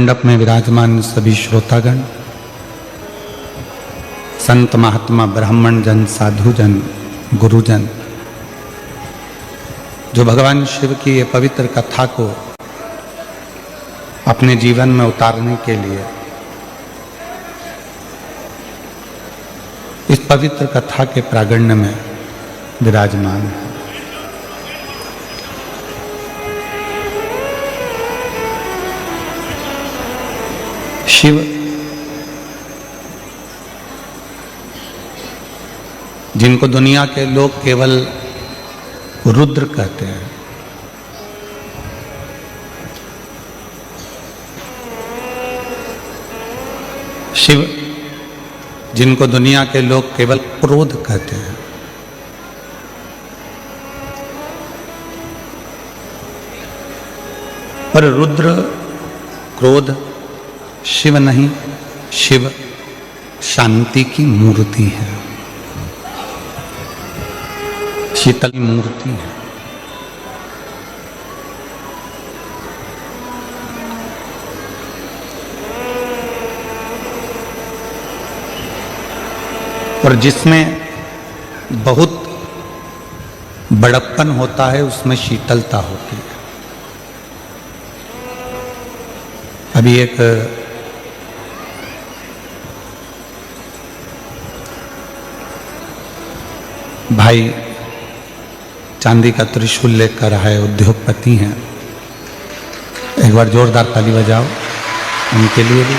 मंडप में विराजमान सभी श्रोतागण, संत महात्मा, ब्राह्मण जन, साधु जन, गुरुजन, जो भगवान शिव की ये पवित्र कथा को अपने जीवन में उतारने के लिए इस पवित्र कथा के प्रागण्य में विराजमान है। शिव जिनको दुनिया के लोग केवल रुद्र कहते हैं, शिव जिनको दुनिया के लोग केवल क्रोध कहते हैं, पर रुद्र, क्रोध शिव नहीं, शिव शांति की मूर्ति है, शीतल मूर्ति है। और जिसमें बहुत बड़प्पन होता है उसमें शीतलता होती है। अभी एक भाई चांदी का त्रिशूल लेकर आए, उद्योगपति हैं, एक बार जोरदार ताली बजाओ उनके लिए भी।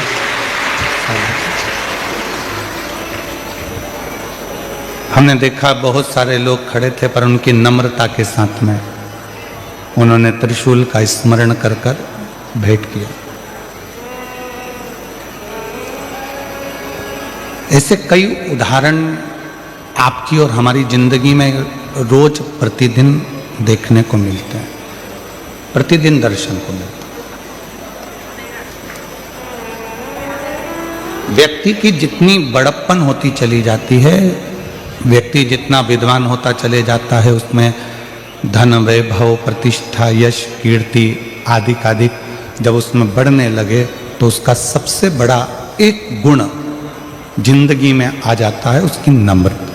हमने देखा बहुत सारे लोग खड़े थे, पर उनकी नम्रता के साथ में उन्होंने त्रिशूल का स्मरण कर कर भेंट किया। ऐसे कई उदाहरण आपकी और हमारी जिंदगी में रोज प्रतिदिन देखने को मिलते हैं, प्रतिदिन दर्शन को मिलते हैं। व्यक्ति की जितनी बड़प्पन होती चली जाती है, व्यक्ति जितना विद्वान होता चले जाता है, उसमें धन, वैभव, प्रतिष्ठा, यश, कीर्ति आदि आदि जब उसमें बढ़ने लगे तो उसका सबसे बड़ा एक गुण जिंदगी में आ जाता है, उसकी नम्रता,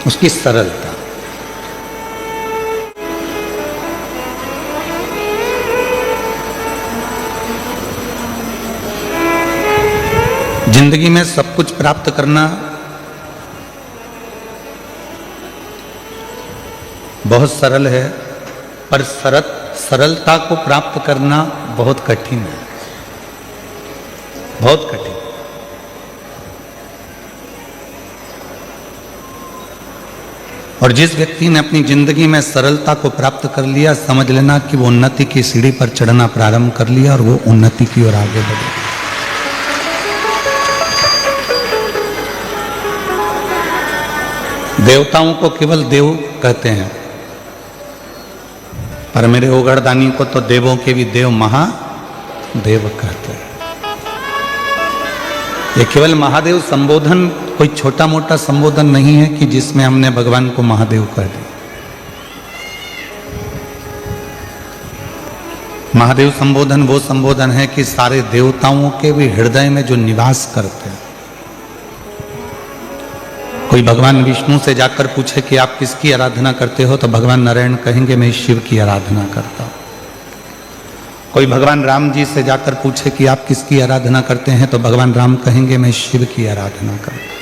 उसकी सरलता। जिंदगी में सब कुछ प्राप्त करना बहुत सरल है, पर सरलता को प्राप्त करना बहुत कठिन है, बहुत कठिन। और जिस व्यक्ति ने अपनी जिंदगी में सरलता को प्राप्त कर लिया, समझ लेना कि वो उन्नति की सीढ़ी पर चढ़ना प्रारंभ कर लिया और वो उन्नति की ओर आगे बढ़े। देवताओं को केवल देव कहते हैं, पर मेरे ओगड़दानी को तो देवों के भी देव महादेव कहते हैं। ये केवल महादेव संबोधन कोई छोटा मोटा संबोधन नहीं है कि जिसमें हमने भगवान को महादेव कह दिया। महादेव संबोधन वो संबोधन है कि सारे देवताओं के भी हृदय में जो निवास करते हैं। कोई भगवान विष्णु से जाकर पूछे कि आप किसकी आराधना करते हो, तो भगवान नारायण कहेंगे मैं शिव की आराधना करता हूं। कोई भगवान राम जी से जाकर पूछे कि आप किसकी आराधना करते हैं, तो भगवान राम कहेंगे मैं शिव की आराधना करता हूं।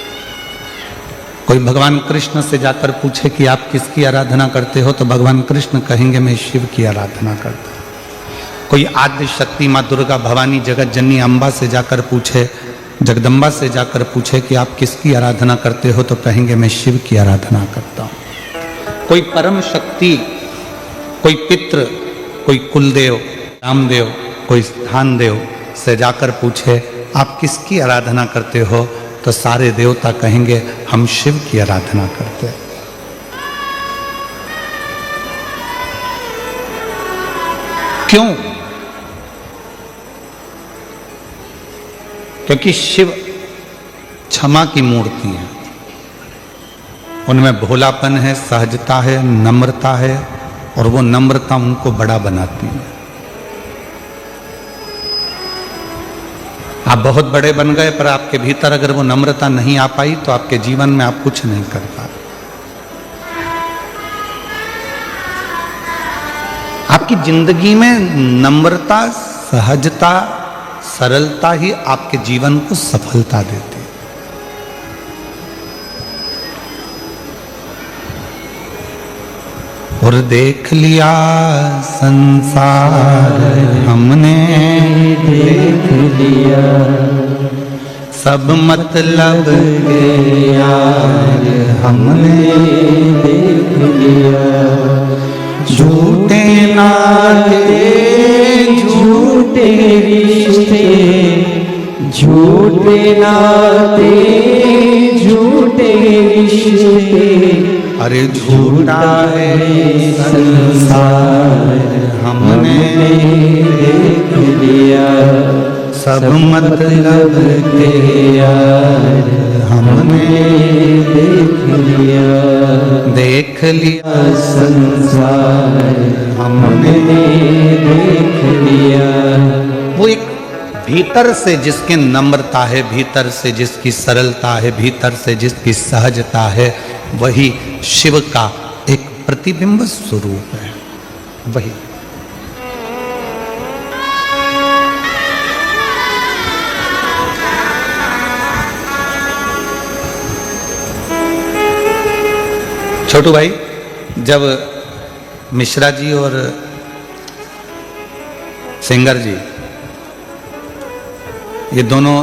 कोई भगवान कृष्ण से जाकर पूछे कि आप किसकी आराधना करते हो, तो भगवान कृष्ण कहेंगे मैं शिव की आराधना करता हूं। कोई आद्य शक्ति माँ दुर्गा, भवानी, जगत जननी अम्बा से जाकर पूछे, जगदम्बा से जाकर पूछे कि आप किसकी आराधना करते हो, तो कहेंगे मैं शिव की आराधना करता हूं। कोई परम शक्ति, कोई पितृ, कोई कुलदेव, रामदेव, कोई स्थान देव से जाकर पूछे आप किसकी आराधना करते हो, तो सारे देवता कहेंगे हम शिव की आराधना करते हैं। क्यों? क्योंकि शिव क्षमा की मूर्ति है, उनमें भोलापन है, सहजता है, नम्रता है, और वो नम्रता उनको बड़ा बनाती है। आप बहुत बड़े बन गए, पर आपके भीतर अगर वो नम्रता नहीं आ पाई तो आपके जीवन में आप कुछ नहीं कर पाए। आपकी जिंदगी में नम्रता, सहजता, सरलता ही आपके जीवन को सफलता देती है। और देख लिया संसार हमने, देख लिया सब मतलब के यार हमने, देख लिया झूठे नाते झूठे रिश्ते, झूठे नाते झूठे रिश्ते, अरे झूठा है संसार हमने देख लिया सब मतलब के यार हमने देख लिया, देख लिया संसार हमने देख लिया। वो एक भीतर से जिसकी नम्रता है, भीतर से जिसकी सरलता है, भीतर से जिसकी सहजता है, वही शिव का एक प्रतिबिंब स्वरूप है। वही छोटू भाई, जब मिश्रा जी और सिंगर जी ये दोनों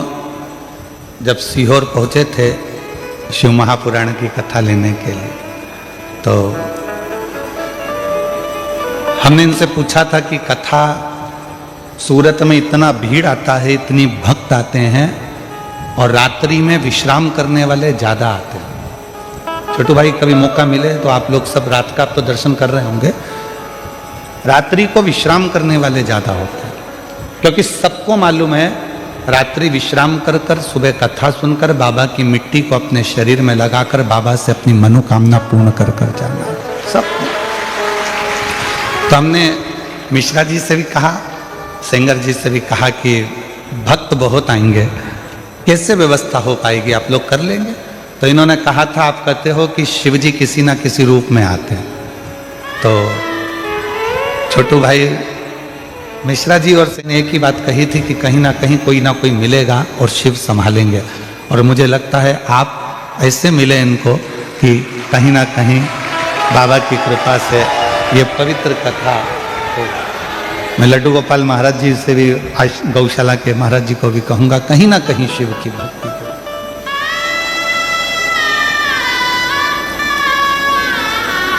जब सीहोर पहुंचे थे शिव महापुराण की कथा लेने के लिए, तो हमने इनसे पूछा था कि कथा सूरत में इतना भीड़ आता है, इतनी भक्त आते हैं और रात्रि में विश्राम करने वाले ज्यादा आते हैं। छोटू भाई, कभी मौका मिले तो आप लोग सब रात का आप तो दर्शन कर रहे होंगे, रात्रि को विश्राम करने वाले ज्यादा होते हैं, क्योंकि सबको मालूम है रात्रि विश्राम कर कर सुबह कथा सुनकर बाबा की मिट्टी को अपने शरीर में लगाकर बाबा से अपनी मनोकामना पूर्ण कर कर जाना सब। तो हमने मिश्रा जी से भी कहा, सिंगर जी से भी कहा कि भक्त बहुत आएंगे, कैसे व्यवस्था हो पाएगी, आप लोग कर लेंगे? तो इन्होंने कहा था, आप कहते हो कि शिव जी किसी ना किसी रूप में आते हैं। तो छोटू भाई मिश्रा जी और से ने एक ही बात कही थी कि कहीं ना कोई मिलेगा और शिव संभालेंगे। और मुझे लगता है आप ऐसे मिले इनको कि कहीं ना कहीं बाबा की कृपा से ये पवित्र कथा हो। मैं लड्डू गोपाल महाराज जी से भी, आज गौशाला के महाराज जी को भी कहूँगा, कहीं ना कहीं शिव की भक्ति करो।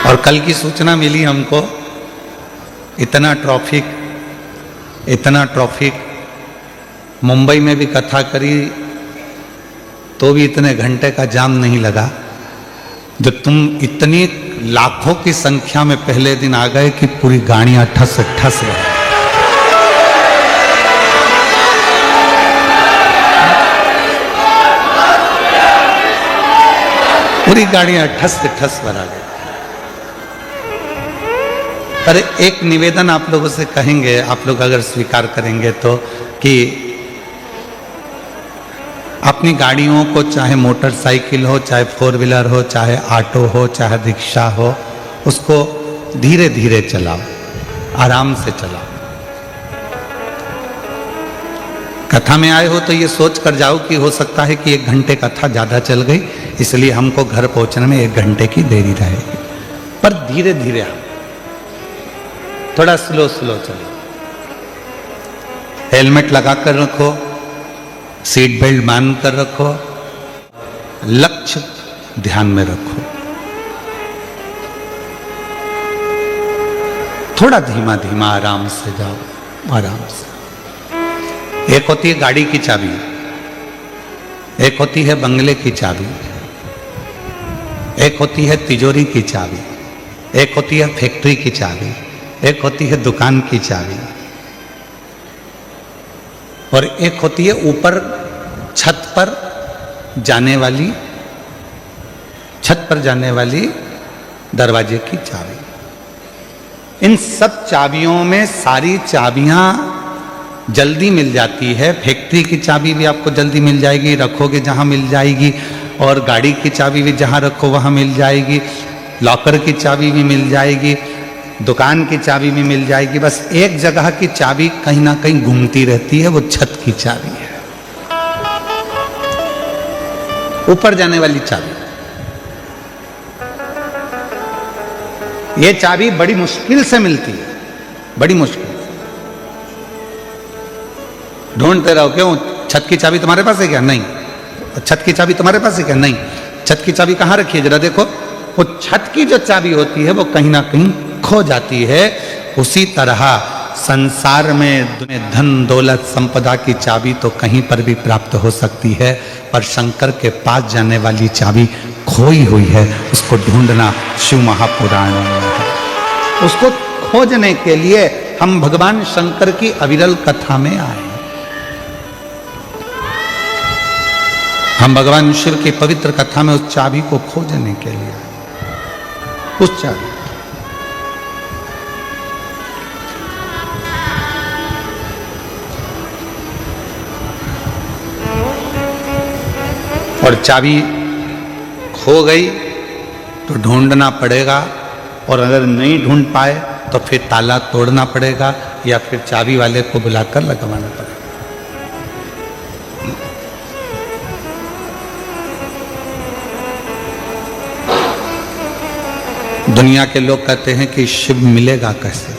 और कल की सूचना मिली हमको, इतना ट्रैफिक मुंबई में भी कथा करी तो भी इतने घंटे का जाम नहीं लगा, जो तुम इतनी लाखों की संख्या में पहले दिन आ गए कि पूरी गाड़ियां ठस ठस गई। पूरी गाड़ियां ठस ठस भरा गई। पर एक निवेदन आप लोगों से कहेंगे, आप लोग अगर स्वीकार करेंगे तो, कि अपनी गाड़ियों को, चाहे मोटरसाइकिल हो, चाहे फोर व्हीलर हो, चाहे ऑटो हो, चाहे रिक्शा हो, उसको धीरे धीरे चलाओ, आराम से चलाओ। कथा में आए हो तो ये सोच कर जाओ कि हो सकता है कि 1 घंटे कथा ज़्यादा चल गई, इसलिए हमको घर पहुंचने में 1 घंटे की देरी रहेगी। पर धीरे धीरे आओ, थोड़ा स्लो चलो, हेलमेट लगा कर रखो, सीट बेल्ट बांध कर रखो, लक्ष्य ध्यान में रखो, थोड़ा धीमा धीमा आराम से जाओ, आराम से। एक होती है गाड़ी की चाबी, एक होती है बंगले की चाबी, एक होती है तिजोरी की चाबी, एक होती है फैक्ट्री की चाबी, एक होती है दुकान की चाबी, और एक होती है ऊपर छत पर जाने वाली दरवाजे की चाबी। इन सब चाबियों में सारी चाबियां जल्दी मिल जाती है। फैक्ट्री की चाबी भी आपको जल्दी मिल जाएगी, रखोगे जहाँ मिल जाएगी, और गाड़ी की चाबी भी जहाँ रखो वहाँ मिल जाएगी, लॉकर की चाबी भी मिल जाएगी, दुकान की चाबी भी मिल जाएगी। बस एक जगह की चाबी कहीं ना कहीं घूमती रहती है, वो छत की चाबी है, ऊपर जाने वाली चाबी। ये चाबी बड़ी मुश्किल से मिलती है, बड़ी मुश्किल। ढूंढते रहो, क्यों छत की चाबी तुम्हारे पास है क्या? नहीं। छत की चाबी तुम्हारे पास है क्या? नहीं। छत की चाबी कहाँ रखी है जरा देखो। वो छत की जो चाबी होती है वो कहीं ना कहीं खो जाती है। उसी तरह संसार में धन दौलत संपदा की चाबी तो कहीं पर भी प्राप्त हो सकती है, पर शंकर के पास जाने वाली चाबी खोई हुई है, उसको ढूंढना शिव महापुराण में है। उसको खोजने के लिए हम भगवान शंकर की अविरल कथा में आए। हम भगवान शिव की पवित्र कथा में उस चाबी को खोजने के लिए, उस चाबी। और चाबी खो गई तो ढूंढना पड़ेगा, और अगर नहीं ढूंढ पाए तो फिर ताला तोड़ना पड़ेगा या फिर चाबी वाले को बुलाकर लगवाना पड़ेगा। दुनिया के लोग कहते हैं कि शिव मिलेगा कैसे,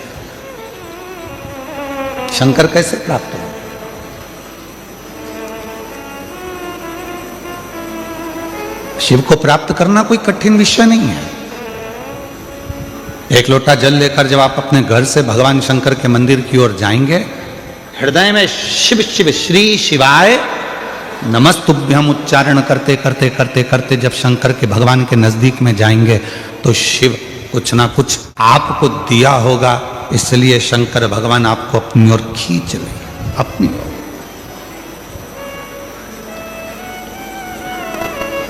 शंकर कैसे प्राप्त हो? शिव को प्राप्त करना कोई कठिन विषय नहीं है। एक लोटा जल लेकर जब आप अपने घर से भगवान शंकर के मंदिर की ओर जाएंगे, हृदय में शिव शिव श्री शिवाय नमस्तुभ्यम उच्चारण करते करते करते करते जब शंकर के भगवान के नजदीक में जाएंगे तो शिव कुछ ना कुछ आपको दिया होगा, इसलिए शंकर भगवान आपको अपनी ओर खींच लेंगे, अपनी ओर।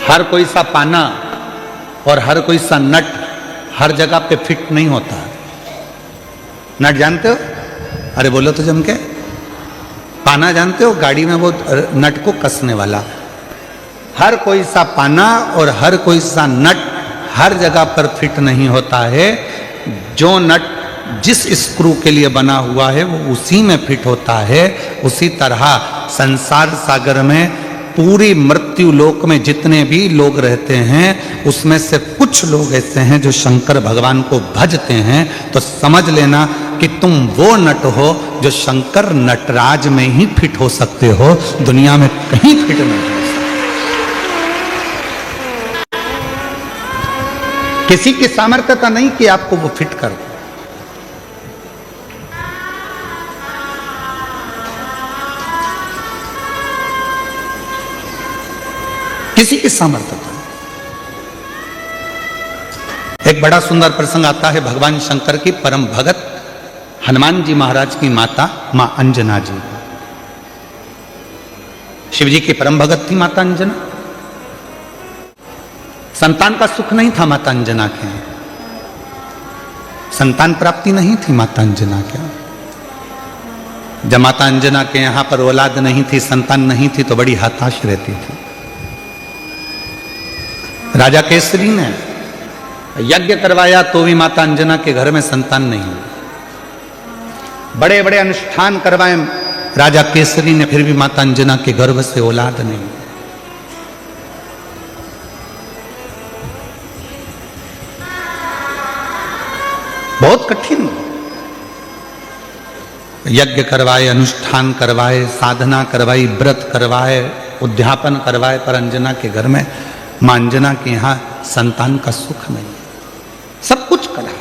हर कोई सा पाना और हर कोई सा नट हर जगह पे फिट नहीं होता। नट जानते हो? अरे बोलो तो जम के। पाना जानते हो? गाड़ी में वो नट को कसने वाला। हर कोई सा पाना और हर कोई सा नट हर जगह पर फिट नहीं होता है। जो नट जिस स्क्रू के लिए बना हुआ है वो उसी में फिट होता है। उसी तरह संसार सागर में पूरी मृत्यु लोक में जितने भी लोग रहते हैं उसमें से कुछ लोग ऐसे हैं जो शंकर भगवान को भजते हैं। तो समझ लेना कि तुम वो नट हो जो शंकर नटराज में ही फिट हो सकते हो, दुनिया में कहीं फिट नहीं हो सकते। किसी की सामर्थ्यता नहीं कि आपको वो फिट कर दे। किसी की सामर्थ्यता। एक बड़ा सुंदर प्रसंग आता है भगवान शंकर की परम भगत हनुमान जी महाराज की माता मां अंजना जी। शिव जी की परम भगत थी माता अंजना। संतान का सुख नहीं था माता अंजना के, संतान प्राप्ति नहीं थी माता अंजना के। जब माता अंजना के यहां पर औलाद नहीं थी, संतान नहीं थी, तो बड़ी हताश रहती थी। राजा केसरी ने यज्ञ करवाया तो भी माता अंजना के घर में संतान नहीं। बड़े बड़े अनुष्ठान करवाए राजा केसरी ने, फिर भी माता अंजना के गर्भ से औलाद नहीं। बहुत कठिन। यज्ञ करवाए, अनुष्ठान करवाए, साधना करवाई, व्रत करवाए, उद्यापन करवाए, पर अंजना के घर में, मां अंजना के यहां संतान का सुख नहीं। सब कुछ करा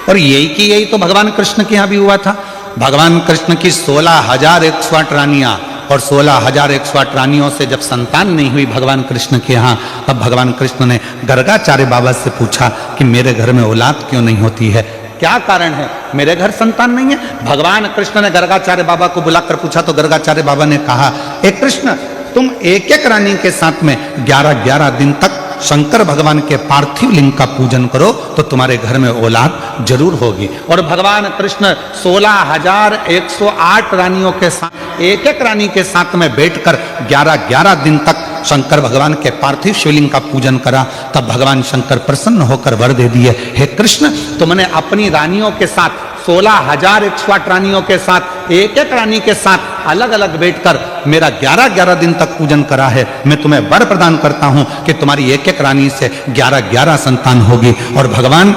और यही की यही तो भगवान कृष्ण के यहां भी हुआ था। भगवान कृष्ण की 16,108 रानियां, और 16,108 रानियों से जब संतान नहीं हुई भगवान कृष्ण के यहाँ, तब भगवान कृष्ण ने गर्गाचार्य बाबा से पूछा कि मेरे घर में औलाद क्यों नहीं होती है, क्या कारण है, मेरे घर संतान नहीं है। भगवान कृष्ण ने गर्गाचार्य बाबा को बुलाकर पूछा तो गर्गाचार्य बाबा ने कहा, ए कृष्ण, तुम एक एक रानी के साथ में 11-11 दिन तक शंकर भगवान के पार्थिव लिंग का पूजन करो, तो तुम्हारे घर में औलाद जरूर होगी। और भगवान कृष्ण 16,108 रानियों के साथ, एक एक रानी के साथ में बैठकर 11-11 दिन तक शंकर भगवान के पार्थिव शिवलिंग का पूजन करा। तब भगवान शंकर प्रसन्न होकर वर दे दिए, हे कृष्ण, तुमने अपनी रानियों के साथ 16,108 रानियों के साथ, एक एक रानी के साथ अलग अलग बैठकर मेरा 11-11 दिन तक पूजन करा है। मैं तुम्हें वर प्रदान करता हूं कि तुम्हारी एक एक रानी से 11-11 संतान होगी। और भगवान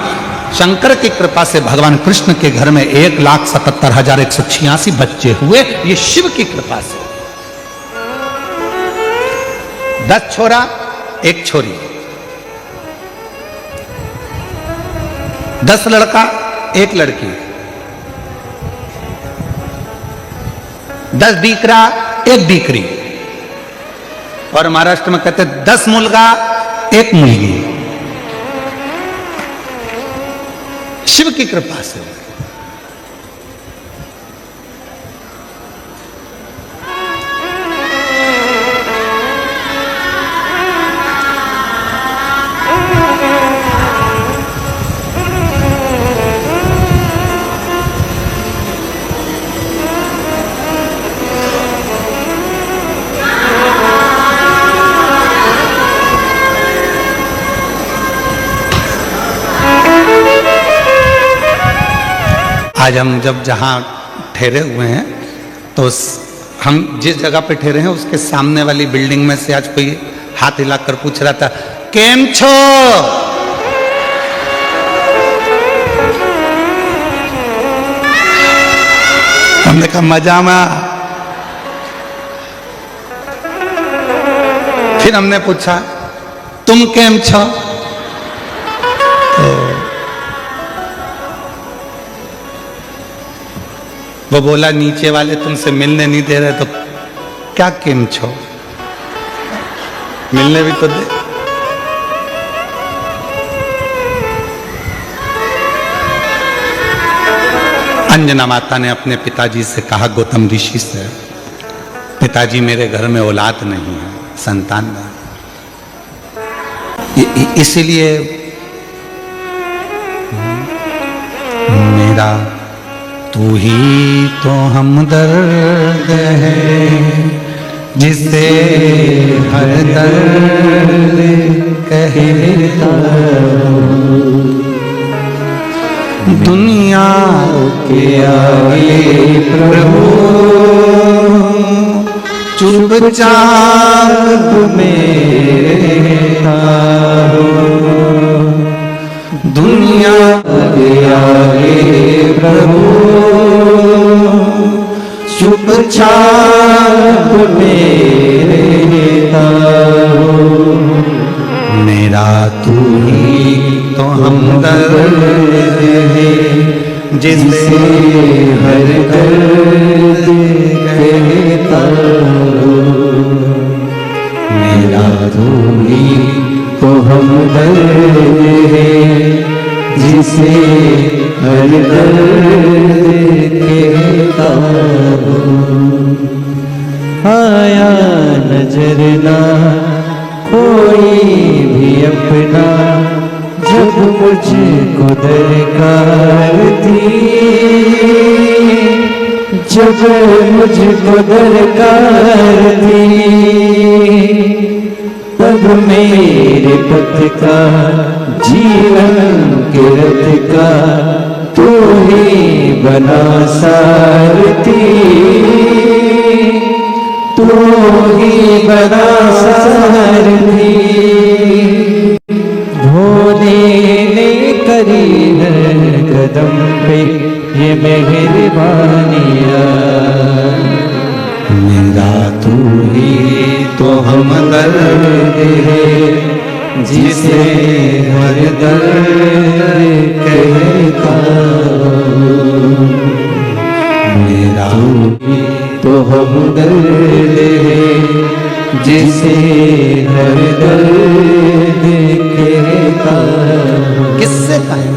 शंकर की कृपा से भगवान कृष्ण के घर में 1,77,186 बच्चे हुए। ये शिव की कृपा से। 10 छोरा 1 छोरी, 10 लड़का 1 लड़की, 10 दीकरा 1 दीकरी, और महाराष्ट्र में कहते 10 मुलगा 1 मुलगी। शिव की कृपा से। आज हम जब जहाँ ठहरे हुए हैं तो हम जिस जगह पे ठहरे हैं उसके सामने वाली बिल्डिंग में से आज कोई हाथ हिलाकर पूछ रहा था, केम छो? हमने कहा मजा में। फिर हमने पूछा तुम केम छो? वो बोला नीचे वाले तुमसे मिलने नहीं दे रहे, तो क्या केम छो? मिलने भी तो दे। अंजना माता ने अपने पिताजी से कहा, गौतम ऋषि से, पिताजी मेरे घर में औलाद नहीं है, संतान नहीं, इसीलिए मेरा तू ही तो हमदर्द है जिसे हर दर्द कहता हूँ। दुनिया के आगे प्रभु चुपचाप में रहता हूँ। दुनिया के आगे प्रभु चुपचाप में रहता हूँ। मेरा तू ही तो हमदर्द है जिसे हर दर्द कहता हूँ। मेरा तू ही तो हमदर्द है जिसे हर दर्द कहता हूँ। आया नजर ना कोई भी अपना जब मुझको दरकार थी, जब मुझको दरकार थी, तब मेरे पथ का जीवन के रथ का तू ही बना सारथी, तू ही बना सारथी। भोले ने करी हर कदम पे ये मेहरबानियाँ। मेरा तू ही तो हमदर्द है जिसे हर दर्द कहता हूँ। मेरा तू ही तो हमदर्द है जिसे हर दर्द कहता हूँ। किससे कहें?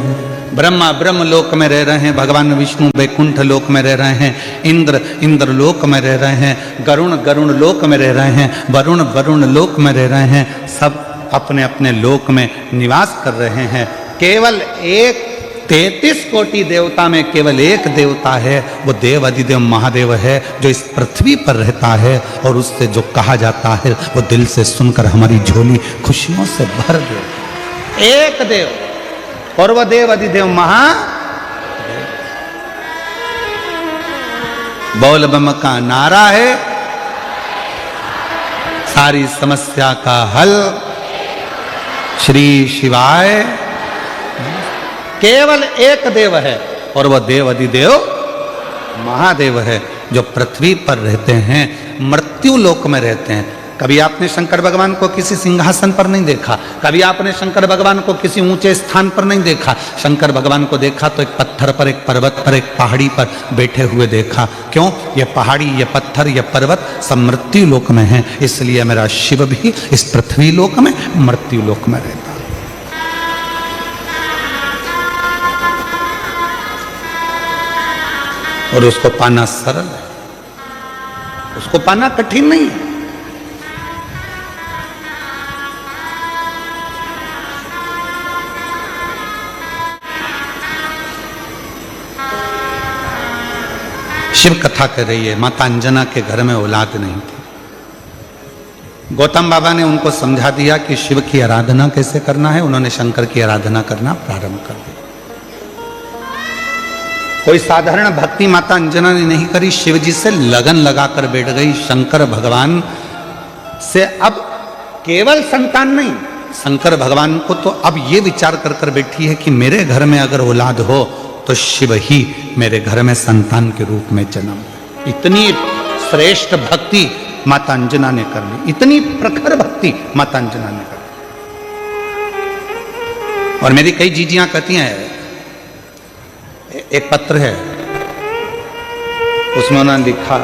ब्रह्मा ब्रह्म लोक में रह रहे हैं, भगवान विष्णु वैकुंठ लोक में रह रहे हैं, इंद्र इंद्र लोक में रह रहे हैं, गरुण गरुण लोक में रह रहे हैं, वरुण वरुण लोक में रह रहे हैं। सब अपने अपने लोक में निवास कर रहे हैं। केवल एक 33 कोटि देवता में केवल एक देवता है, वो देव अधिदेव महादेव है, जो इस पृथ्वी पर रहता है और उससे जो कहा जाता है वो दिल से सुनकर हमारी झोली खुशियों से भर दे। एक देव और वह देव अधिदेव महादेव। बोल बम का नारा है, सारी समस्या का हल श्री शिवाय। केवल एक देव है और वह देव अधिदेव महादेव है, जो पृथ्वी पर रहते हैं, मृत्यु लोक में रहते हैं। कभी आपने शंकर भगवान को किसी सिंहासन पर नहीं देखा, कभी आपने शंकर भगवान को किसी ऊंचे स्थान पर नहीं देखा। शंकर भगवान को देखा तो एक पत्थर पर, एक पर्वत पर, एक पहाड़ी पर बैठे हुए देखा। क्यों? ये पहाड़ी, ये पत्थर, ये पर्वत सब मृत्यु लोक में है, इसलिए मेरा शिव भी इस पृथ्वी लोक में, मृत्यु लोक में रहता है। और उसको पाना सरल है, उसको पाना कठिन नहीं है। शिव कथा कर रही है, माता अंजना के घर में औलाद नहीं थी। गौतम बाबा ने उनको समझा दिया कि शिव की आराधना कैसे करना है। उन्होंने शंकर की आराधना करना प्रारंभ कर दिया। कोई साधारण भक्ति माता अंजना ने नहीं करी, शिव जी से लगन लगाकर बैठ गई। शंकर भगवान से अब केवल संतान नहीं, शंकर भगवान को तो अब ये विचार कर कर बैठी है कि मेरे घर में अगर औलाद हो तो शिव ही मेरे घर में संतान के रूप में जन्म। इतनी श्रेष्ठ भक्ति माता अंजना ने कर ली, इतनी प्रखर भक्ति माता अंजना ने कर ली। और मेरी कई जीजियां कहती हैं, एक पत्र है उसमें उन्होंने लिखा,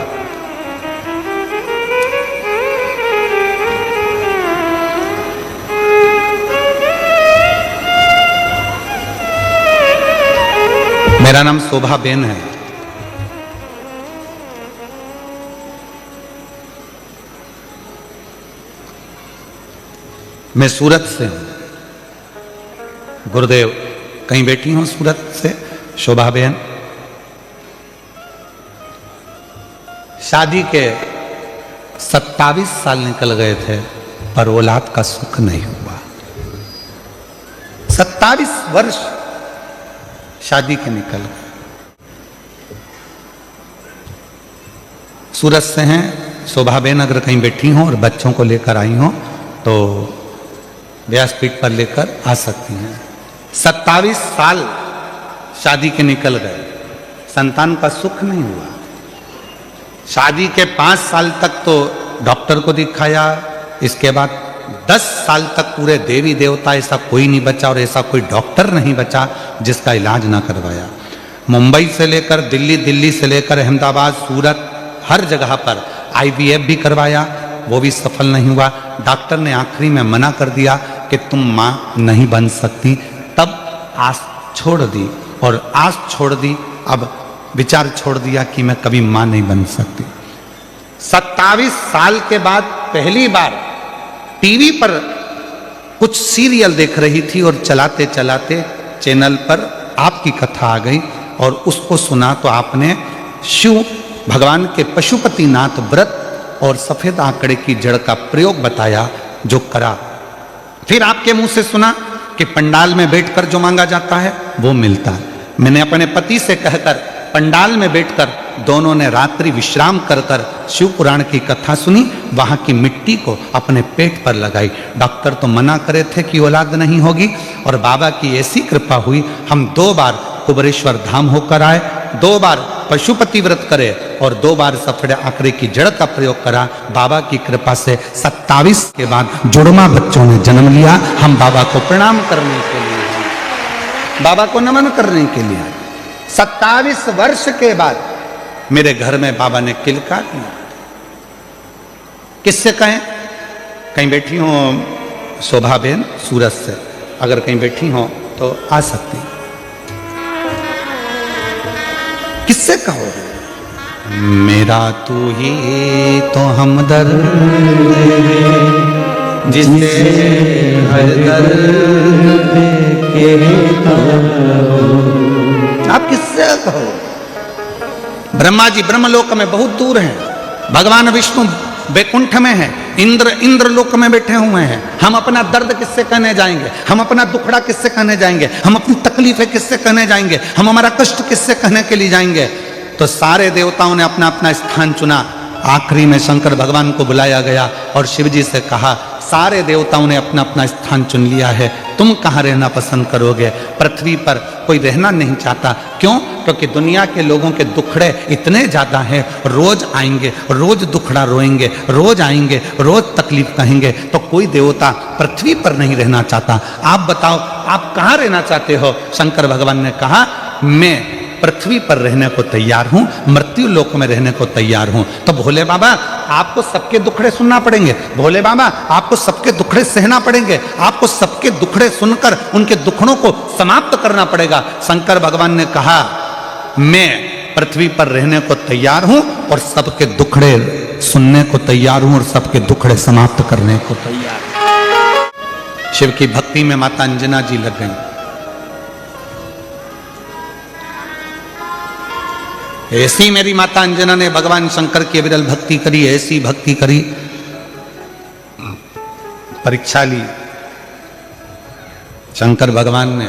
मेरा नाम शोभा बेन है, मैं सूरत से हूं। गुरुदेव कहीं बैठी हूं सूरत से, शोभा बेन। शादी के 27 साल निकल गए थे पर औलाद का सुख नहीं हुआ। 27 वर्ष शादी के निकल गए। सूरत से हैं शोभा बेन, अगर कहीं बैठी हो और बच्चों को लेकर आई हो तो व्यासपीठ पर लेकर आ सकती हैं। 27 साल शादी के निकल गए, संतान का सुख नहीं हुआ। शादी के 5 साल तक तो डॉक्टर को दिखाया, इसके बाद 10 साल तक पूरे देवी देवता ऐसा कोई नहीं बचा और ऐसा कोई डॉक्टर नहीं बचा जिसका इलाज ना करवाया। मुंबई से लेकर दिल्ली, दिल्ली से लेकर अहमदाबाद, सूरत, हर जगह पर IVF भी करवाया, वो भी सफल नहीं हुआ। डॉक्टर ने आखिरी में मना कर दिया कि तुम मां नहीं बन सकती। तब आस छोड़ दी और आस छोड़ दी, अब विचार छोड़ दिया कि मैं कभी मां नहीं बन सकती। 27 साल के बाद पहली बार टीवी पर कुछ सीरियल देख रही थी और चलाते चलाते चैनल पर आपकी कथा आ गई और उसको सुना तो आपने शिव भगवान के पशुपतिनाथ व्रत और सफेद आंकड़े की जड़ का प्रयोग बताया, जो करा। फिर आपके मुंह से सुना कि पंडाल में बैठकर जो मांगा जाता है वो मिलता है। मैंने अपने पति से कहकर पंडाल में बैठकर दोनों ने रात्रि विश्राम कर कर शिव पुराण की कथा सुनी, वहां की मिट्टी को अपने पेट पर लगाई। डॉक्टर तो मना करे थे कि औलाद नहीं होगी और बाबा की ऐसी कृपा हुई, हम 2 बार कुबरेश्वर धाम होकर आए, 2 बार पशुपति व्रत करे और 2 बार सफेद आंकड़े की जड़ का प्रयोग करा। बाबा की कृपा से 27 के बाद जुड़वा बच्चों ने जन्म लिया। हम बाबा को प्रणाम करने के लिए, बाबा को नमन करने के लिए 27 वर्ष के बाद मेरे घर में बाबा ने किलका दिया। किससे कहें? कहीं बैठी हो शोभा बेन सूरत से, अगर कहीं बैठी हो तो आ सकती। किससे कहोगे? मेरा तू ही तो हमदर्द है, जिसे हर दर्द कहता हूँ। आप किससे कहो? ब्रह्मा जी ब्रह्मलोक में बहुत दूर हैं, भगवान विष्णु वैकुंठ में है, इंद्र लोक में बैठे हुए हैं। हम अपना दर्द किससे कहने जाएंगे? हम अपना दुखड़ा किससे कहने जाएंगे? हम अपनी तकलीफें किससे कहने जाएंगे? हम हमारा कष्ट किससे कहने के लिए जाएंगे? तो सारे देवताओं ने अपना अपना स्थान चुना। आखिरी में शंकर भगवान को बुलाया गया और शिव जी से कहा, सारे देवताओं ने अपना अपना स्थान चुन लिया है, तुम कहाँ रहना पसंद करोगे? पृथ्वी पर कोई रहना नहीं चाहता। क्यों? क्योंकि दुनिया के लोगों के दुखड़े इतने ज्यादा हैं, रोज आएंगे, रोज दुखड़ा रोएंगे, रोज आएंगे, रोज तकलीफ कहेंगे, तो कोई देवता पृथ्वी पर नहीं रहना चाहता। आप बताओ, आप कहाँ रहना चाहते हो? शंकर भगवान ने कहा, मैं पृथ्वी पर रहने को तैयार हूं, मृत्यु लोक में रहने को तैयार हूं। तो भोले बाबा, आपको सबके दुखड़े सुनना पड़ेंगे। भोले बाबा, आपको सबके दुखड़े सहना पड़ेंगे। आपको सबके दुखड़े सुनकर उनके दुखड़ों को समाप्त करना पड़ेगा। शंकर भगवान ने कहा, मैं पृथ्वी पर रहने को तैयार हूं और सबके दुखड़े सुनने को तैयार हूं और सबके दुखड़े समाप्त करने को तैयार हूं। शिव की भक्ति में माता अंजना जी लग गई। ऐसी मेरी माता अंजना ने भगवान शंकर की विरल भक्ति करी, ऐसी भक्ति करी, परीक्षा ली। शंकर भगवान ने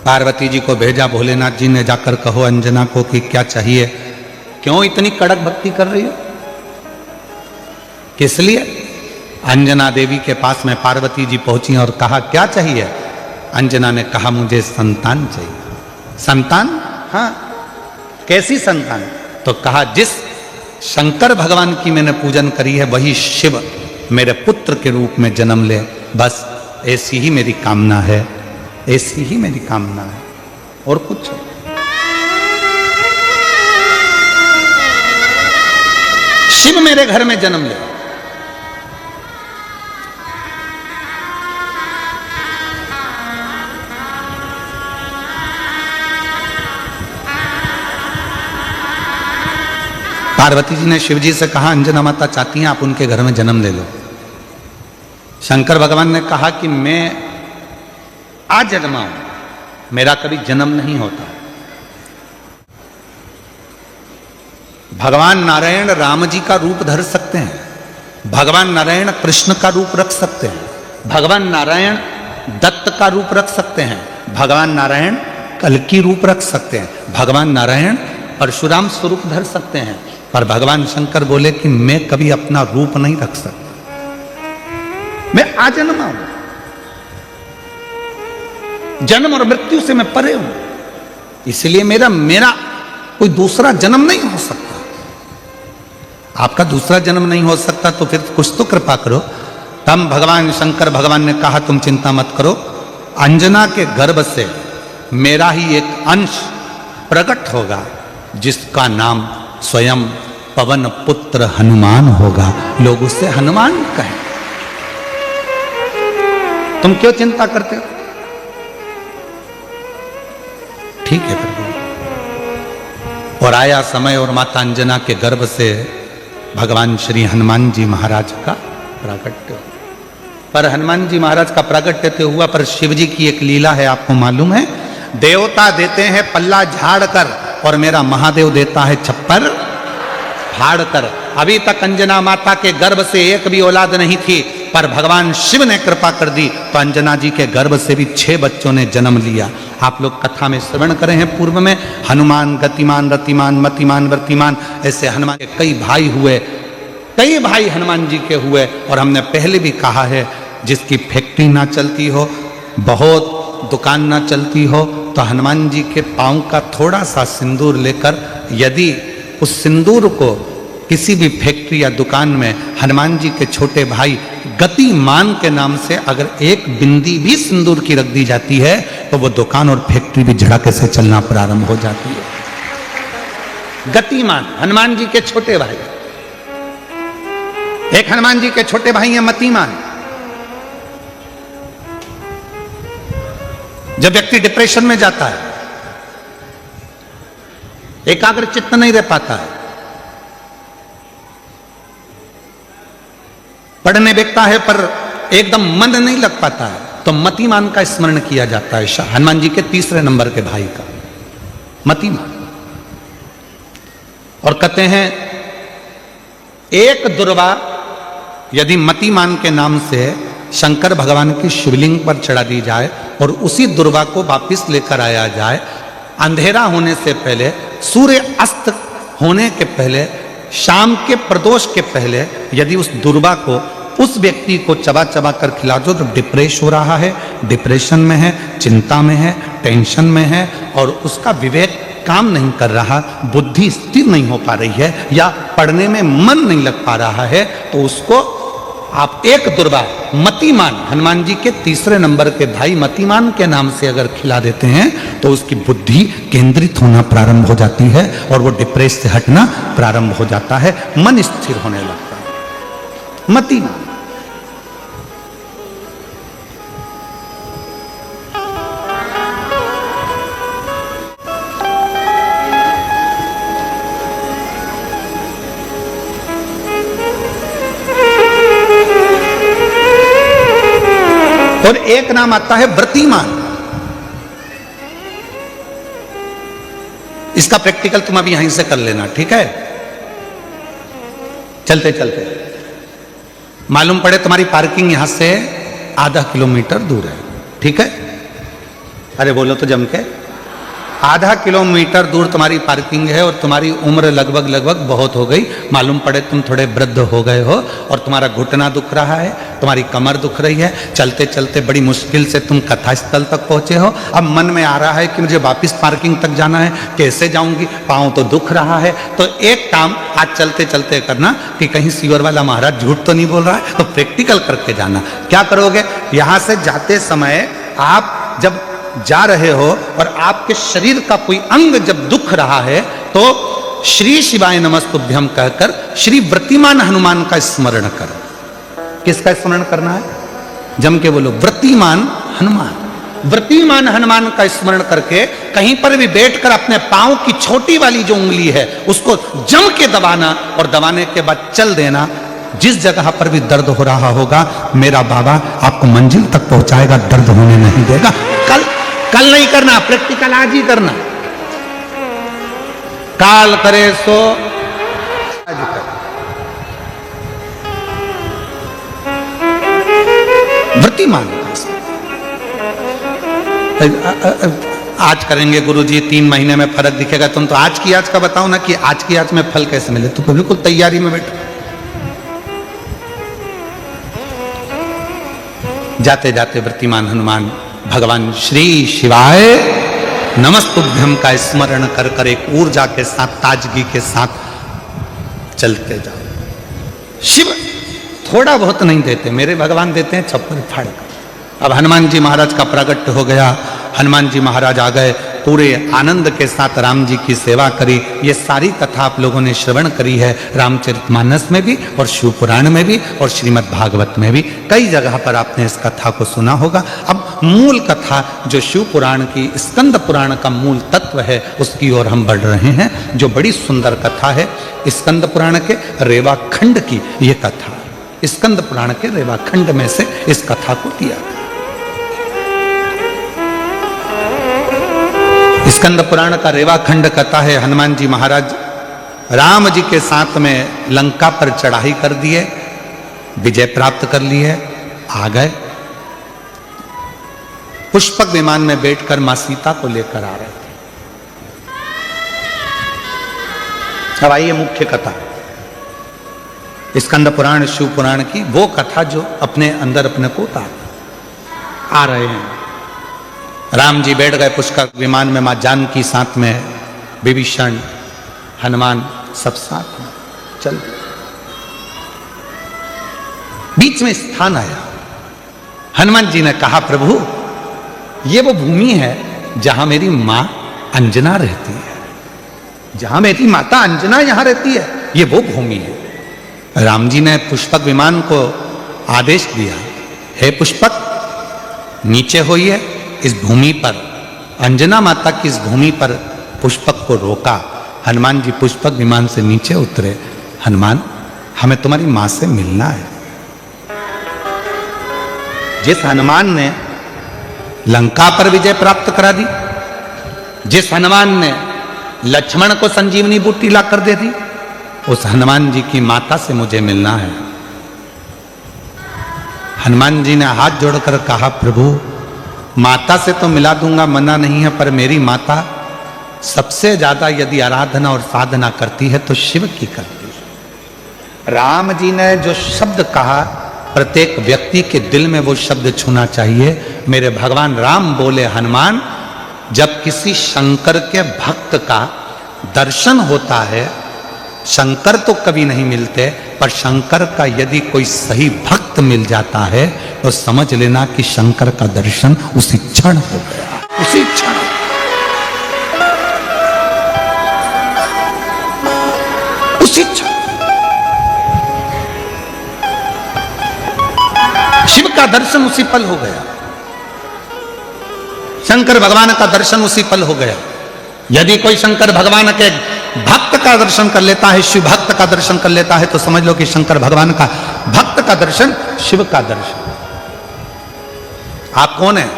पार्वती जी को भेजा, भोलेनाथ जी ने जाकर कहो अंजना को कि क्या चाहिए, क्यों इतनी कड़क भक्ति कर रही हो, किस लिए? अंजना देवी के पास में पार्वती जी पहुंची और कहा, क्या चाहिए? अंजना ने कहा, मुझे संतान चाहिए। संतान? हाँ, कैसी संतान? तो कहा, जिस शंकर भगवान की मैंने पूजन करी है वही शिव मेरे पुत्र के रूप में जन्म ले, बस ऐसी ही मेरी कामना है, ऐसी ही मेरी कामना है, और कुछ। शिव मेरे घर में जन्म ले। पार्वती जी ने शिव जी से कहा, अंजना माता चाहती हैं आप उनके घर में जन्म ले लो। शंकर भगवान ने कहा कि मैं आज जन्मा हूं, मेरा कभी जन्म नहीं होता। भगवान नारायण राम जी का रूप धर सकते हैं, भगवान नारायण कृष्ण का रूप रख सकते हैं, भगवान नारायण दत्त का रूप रख सकते हैं, भगवान नारायण कल्कि रूप रख सकते हैं, भगवान नारायण परशुराम स्वरूप धर सकते हैं, पर भगवान शंकर बोले कि मैं कभी अपना रूप नहीं रख सकता, मैं आजन्मा हूं, जन्म और मृत्यु से मैं परे हूं, इसलिए मेरा कोई दूसरा जन्म नहीं हो सकता। आपका दूसरा जन्म नहीं हो सकता तो फिर कुछ तो कृपा करो। तब भगवान शंकर भगवान ने कहा, तुम चिंता मत करो, अंजना के गर्भ से मेरा ही एक अंश प्रकट होगा जिसका नाम स्वयं पवन पुत्र हनुमान होगा, लोग उससे हनुमान कहें। तुम क्यों चिंता करते हो? ठीक है प्रभु। और आया समय और माता अंजना के गर्भ से भगवान श्री हनुमान जी महाराज का प्राकट्य। पर हनुमान जी महाराज का प्राकट्य तो हुआ, पर शिव जी की एक लीला है, आपको मालूम है? देवता देते हैं पल्ला झाड़ कर और मेरा महादेव देता है छप्पर फाड़ कर। अभी तक अंजना माता के गर्भ से एक भी औलाद नहीं थी, पर भगवान शिव ने कृपा कर दी तो अंजना जी के गर्भ से भी 6 बच्चों ने जन्म लिया। आप लोग कथा में श्रवण करे हैं पूर्व में, हनुमान गतिमान रतिमान मतिमान वर्तिमान, ऐसे हनुमान के कई भाई हुए, कई भाई हनुमान जी के हुए। और हमने पहले भी कहा है, जिसकी फैक्ट्री ना चलती हो, बहुत दुकान ना चलती हो, तो हनुमान जी के पांव का थोड़ा सा सिंदूर लेकर, यदि उस सिंदूर को किसी भी फैक्ट्री या दुकान में हनुमान जी के छोटे भाई गतिमान के नाम से अगर एक बिंदी भी सिंदूर की रख दी जाती है तो वो दुकान और फैक्ट्री भी झड़के से चलना प्रारंभ हो जाती है। गतिमान हनुमान जी के छोटे भाई, एक हनुमान जी के छोटे भाई हैं मतिमान। जब व्यक्ति डिप्रेशन में जाता है, एकाग्र चित्त नहीं रह पाता है, पढ़ने बैठता है पर एकदम मन नहीं लग पाता है, तो मतिमान का स्मरण किया जाता है। हनुमान जी के तीसरे नंबर के भाई का मतिमान। और कहते हैं एक दुर्वा यदि मतिमान के नाम से शंकर भगवान की शिवलिंग पर चढ़ा दी जाए और उसी दुर्वा को वापिस लेकर आया जाए, अंधेरा होने से पहले, सूर्य अस्त होने के पहले, शाम के प्रदोष के पहले यदि उस दुर्वा को उस व्यक्ति को चबा चबा कर खिला दो तो डिप्रेस हो रहा है, डिप्रेशन में है, चिंता में है, टेंशन में है और उसका विवेक काम नहीं कर रहा, बुद्धि स्थिर नहीं हो पा रही है या पढ़ने में मन नहीं लग पा रहा है, तो उसको आप एक दुर्वा मतिमान, हनुमान जी के तीसरे नंबर के भाई मतिमान के नाम से अगर खिला देते हैं तो उसकी बुद्धि केंद्रित होना प्रारंभ हो जाती है और वो डिप्रेस से हटना प्रारंभ हो जाता है, मन स्थिर होने लगता है। मतिमान। और एक नाम आता है व्रतिमान। इसका प्रैक्टिकल तुम अभी यहीं से कर लेना, ठीक है? चलते चलते मालूम पड़े तुम्हारी पार्किंग यहां से आधा किलोमीटर दूर है, ठीक है? अरे बोलो तो जम के। आधा किलोमीटर दूर तुम्हारी पार्किंग है और तुम्हारी उम्र लगभग बहुत हो गई, मालूम पड़े तुम थोड़े वृद्ध हो गए हो और तुम्हारा घुटना दुख रहा है, तुम्हारी कमर दुख रही है, चलते चलते बड़ी मुश्किल से तुम कथा स्थल तक पहुंचे हो। अब मन में आ रहा है कि मुझे वापस पार्किंग तक जाना है, कैसे जाऊंगी, पाँव तो दुख रहा है। तो एक काम आज चलते चलते करना कि कहीं सीवर वाला महाराज झूठ तो नहीं बोल रहा है, तो प्रैक्टिकल करके जाना। क्या करोगे? यहां से जाते समय आप जब जा रहे हो और आपके शरीर का कोई अंग जब दुख रहा है तो श्री शिवाय नमस्तुभ्यम कहकर श्री व्रतिमान हनुमान का स्मरण करो। किसका स्मरण करना है? जम के बोलो, व्रतिमान हनुमान। व्रतिमान हनुमान का स्मरण करके कहीं पर भी बैठकर अपने पांव की छोटी वाली जो उंगली है उसको जम के दबाना और दबाने के बाद चल देना। जिस जगह पर भी दर्द हो रहा होगा मेरा बाबा आपको मंजिल तक पहुंचाएगा, दर्द होने नहीं देगा। कल नहीं करना, प्रैक्टिकल आज ही करना। काल करे सो आज कर। व्रतिमान आज करेंगे गुरुजी, 3 महीने में फर्क दिखेगा। तुम तो आज की आज का बताओ ना कि आज की आज में फल कैसे मिले। तो बिल्कुल तैयारी में बैठो। जाते जाते व्रतिमान हनुमान भगवान श्री शिवाय नमस्तुभ्यम का स्मरण कर कर एक ऊर्जा के साथ, ताजगी के साथ चलते जाओ। शिव थोड़ा बहुत नहीं देते, मेरे भगवान देते हैं छप्पर फाड़ कर। अब हनुमान जी महाराज का प्रागट्य हो गया, हनुमान जी महाराज आ गए, पूरे आनंद के साथ राम जी की सेवा करी। ये सारी कथा आप लोगों ने श्रवण करी है, रामचरितमानस में भी और शिव पुराण में भी और श्रीमद् भागवत में भी, कई जगह पर आपने इस कथा को सुना होगा। अब मूल कथा जो शिव पुराण की, स्कंद पुराण का मूल तत्व है, उसकी ओर हम बढ़ रहे हैं, जो बड़ी सुंदर कथा है। स्कंद पुराण के रेवाखंड की ये कथा, स्कंद पुराण के रेवाखंड में से इस कथा को दिया। स्कंद पुराण का रेवाखंड कथा है, हनुमान जी महाराज राम जी के साथ में लंका पर चढ़ाई कर दिए, विजय प्राप्त कर लिए, आ गए। पुष्पक विमान में बैठकर मां सीता को लेकर आ रहे थे। अब आइए मुख्य कथा, स्कंद पुराण शिव पुराण की वो कथा जो अपने अंदर अपने को उतार आ रहे हैं। राम जी बैठ गए पुष्पक विमान में, मां जानकी साथ में, विभीषण, हनुमान सब साथ में चल दिए। बीच में स्थान आया, हनुमान जी ने कहा प्रभु ये वो भूमि है जहां मेरी मां अंजना रहती है, जहां मेरी माता अंजना यहां रहती है, ये वो भूमि है। राम जी ने पुष्पक विमान को आदेश दिया, हे पुष्पक नीचे होइए, इस भूमि पर, अंजना माता की इस भूमि पर पुष्पक को रोका। हनुमान जी पुष्पक विमान से नीचे उतरे, हनुमान हमें तुम्हारी मां से मिलना है। जिस हनुमान ने लंका पर विजय प्राप्त करा दी, जिस हनुमान ने लक्ष्मण को संजीवनी बूटी ला कर दे दी, उस हनुमान जी की माता से मुझे मिलना है। हनुमान जी ने हाथ जोड़कर कहा, प्रभु माता से तो मिला दूंगा, मना नहीं है, पर मेरी माता सबसे ज्यादा यदि आराधना और साधना करती है तो शिव की करती है। राम जी ने जो शब्द कहा, प्रत्येक व्यक्ति के दिल में वो शब्द छूना चाहिए। मेरे भगवान राम बोले, हनुमान जब किसी शंकर के भक्त का दर्शन होता है, शंकर तो कभी नहीं मिलते, पर शंकर का यदि कोई सही भक्त मिल जाता है तो समझ लेना कि शंकर का दर्शन उसी क्षण हो गया, उसी क्षण। उसी क्षण शिव का दर्शन उसी पल हो गया, शंकर भगवान का दर्शन उसी पल हो गया। यदि कोई शंकर भगवान के भक्त का दर्शन कर लेता है, शिव भक्त का दर्शन कर लेता है, तो समझ लो कि शंकर भगवान का भक्त का दर्शन, शिव का दर्शन। आप कौन है?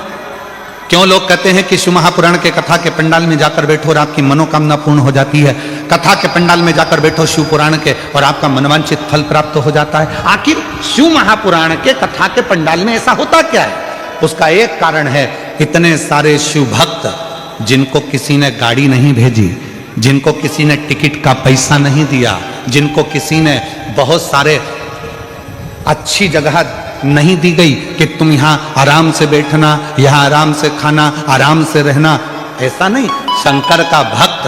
क्यों लोग कहते हैं कि शिव महापुराण के कथा के पंडाल में जाकर बैठो और आपकी मनोकामना पूर्ण हो जाती है, कथा के पंडाल में जाकर बैठो शिव पुराण के और आपका मनवांछित फल प्राप्त हो जाता है? आखिर शिव महापुराण के कथा के पंडाल में ऐसा होता क्या है? उसका एक कारण है, इतने सारे शिव भक्त जिनको किसी ने गाड़ी नहीं भेजी, जिनको किसी ने टिकट का पैसा नहीं दिया, जिनको किसी ने बहुत सारे अच्छी जगह नहीं दी गई कि तुम यहाँ आराम से बैठना, यहाँ आराम से खाना, आराम से रहना, ऐसा नहीं। शंकर का भक्त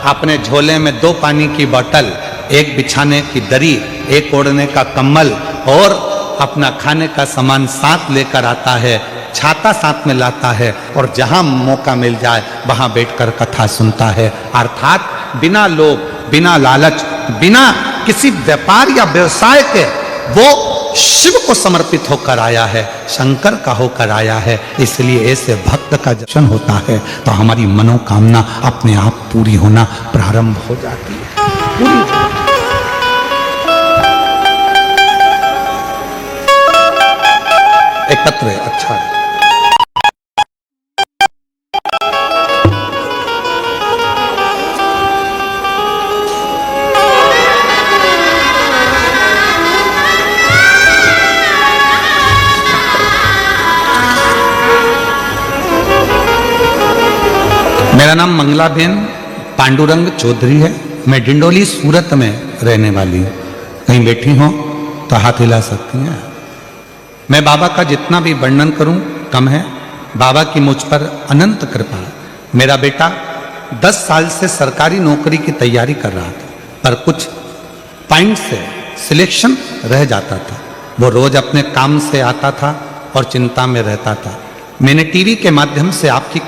अपने झोले में 2 पानी की बोतल, 1 बिछाने की दरी, 1 ओढ़ने का कंबल और अपना खाने का सामान साथ लेकर आता है, छाता साथ में लाता है और जहां मौका मिल जाए वहां बैठकर कथा सुनता है। अर्थात बिना लोभ, बिना लालच, बिना किसी व्यापार या व्यवसाय के वो शिव को समर्पित होकर आया है, शंकर का होकर आया है। इसलिए ऐसे भक्त का दर्शन होता है तो हमारी मनोकामना अपने आप पूरी होना प्रारंभ हो जाती है, पूरी। एक पत्र है, अच्छा है। मेरा नाम मंगलाबेन पांडुरंग चौधरी है। मैं डिंडोली सूरत में रहने वाली हूँ। कहीं बैठी हो तो हाथ हिला सकती हैं। मैं बाबा का जितना भी वर्णन करूं कम है। बाबा की मुझ पर अनंत कृपा है। मेरा बेटा 10 साल से सरकारी नौकरी की तैयारी कर रहा था, पर कुछ पॉइंट से सिलेक्शन रह जाता था। वो रोज अपने काम से आता था और चिंता में रहता था। मैंने टीवी के माध्यम से आपकी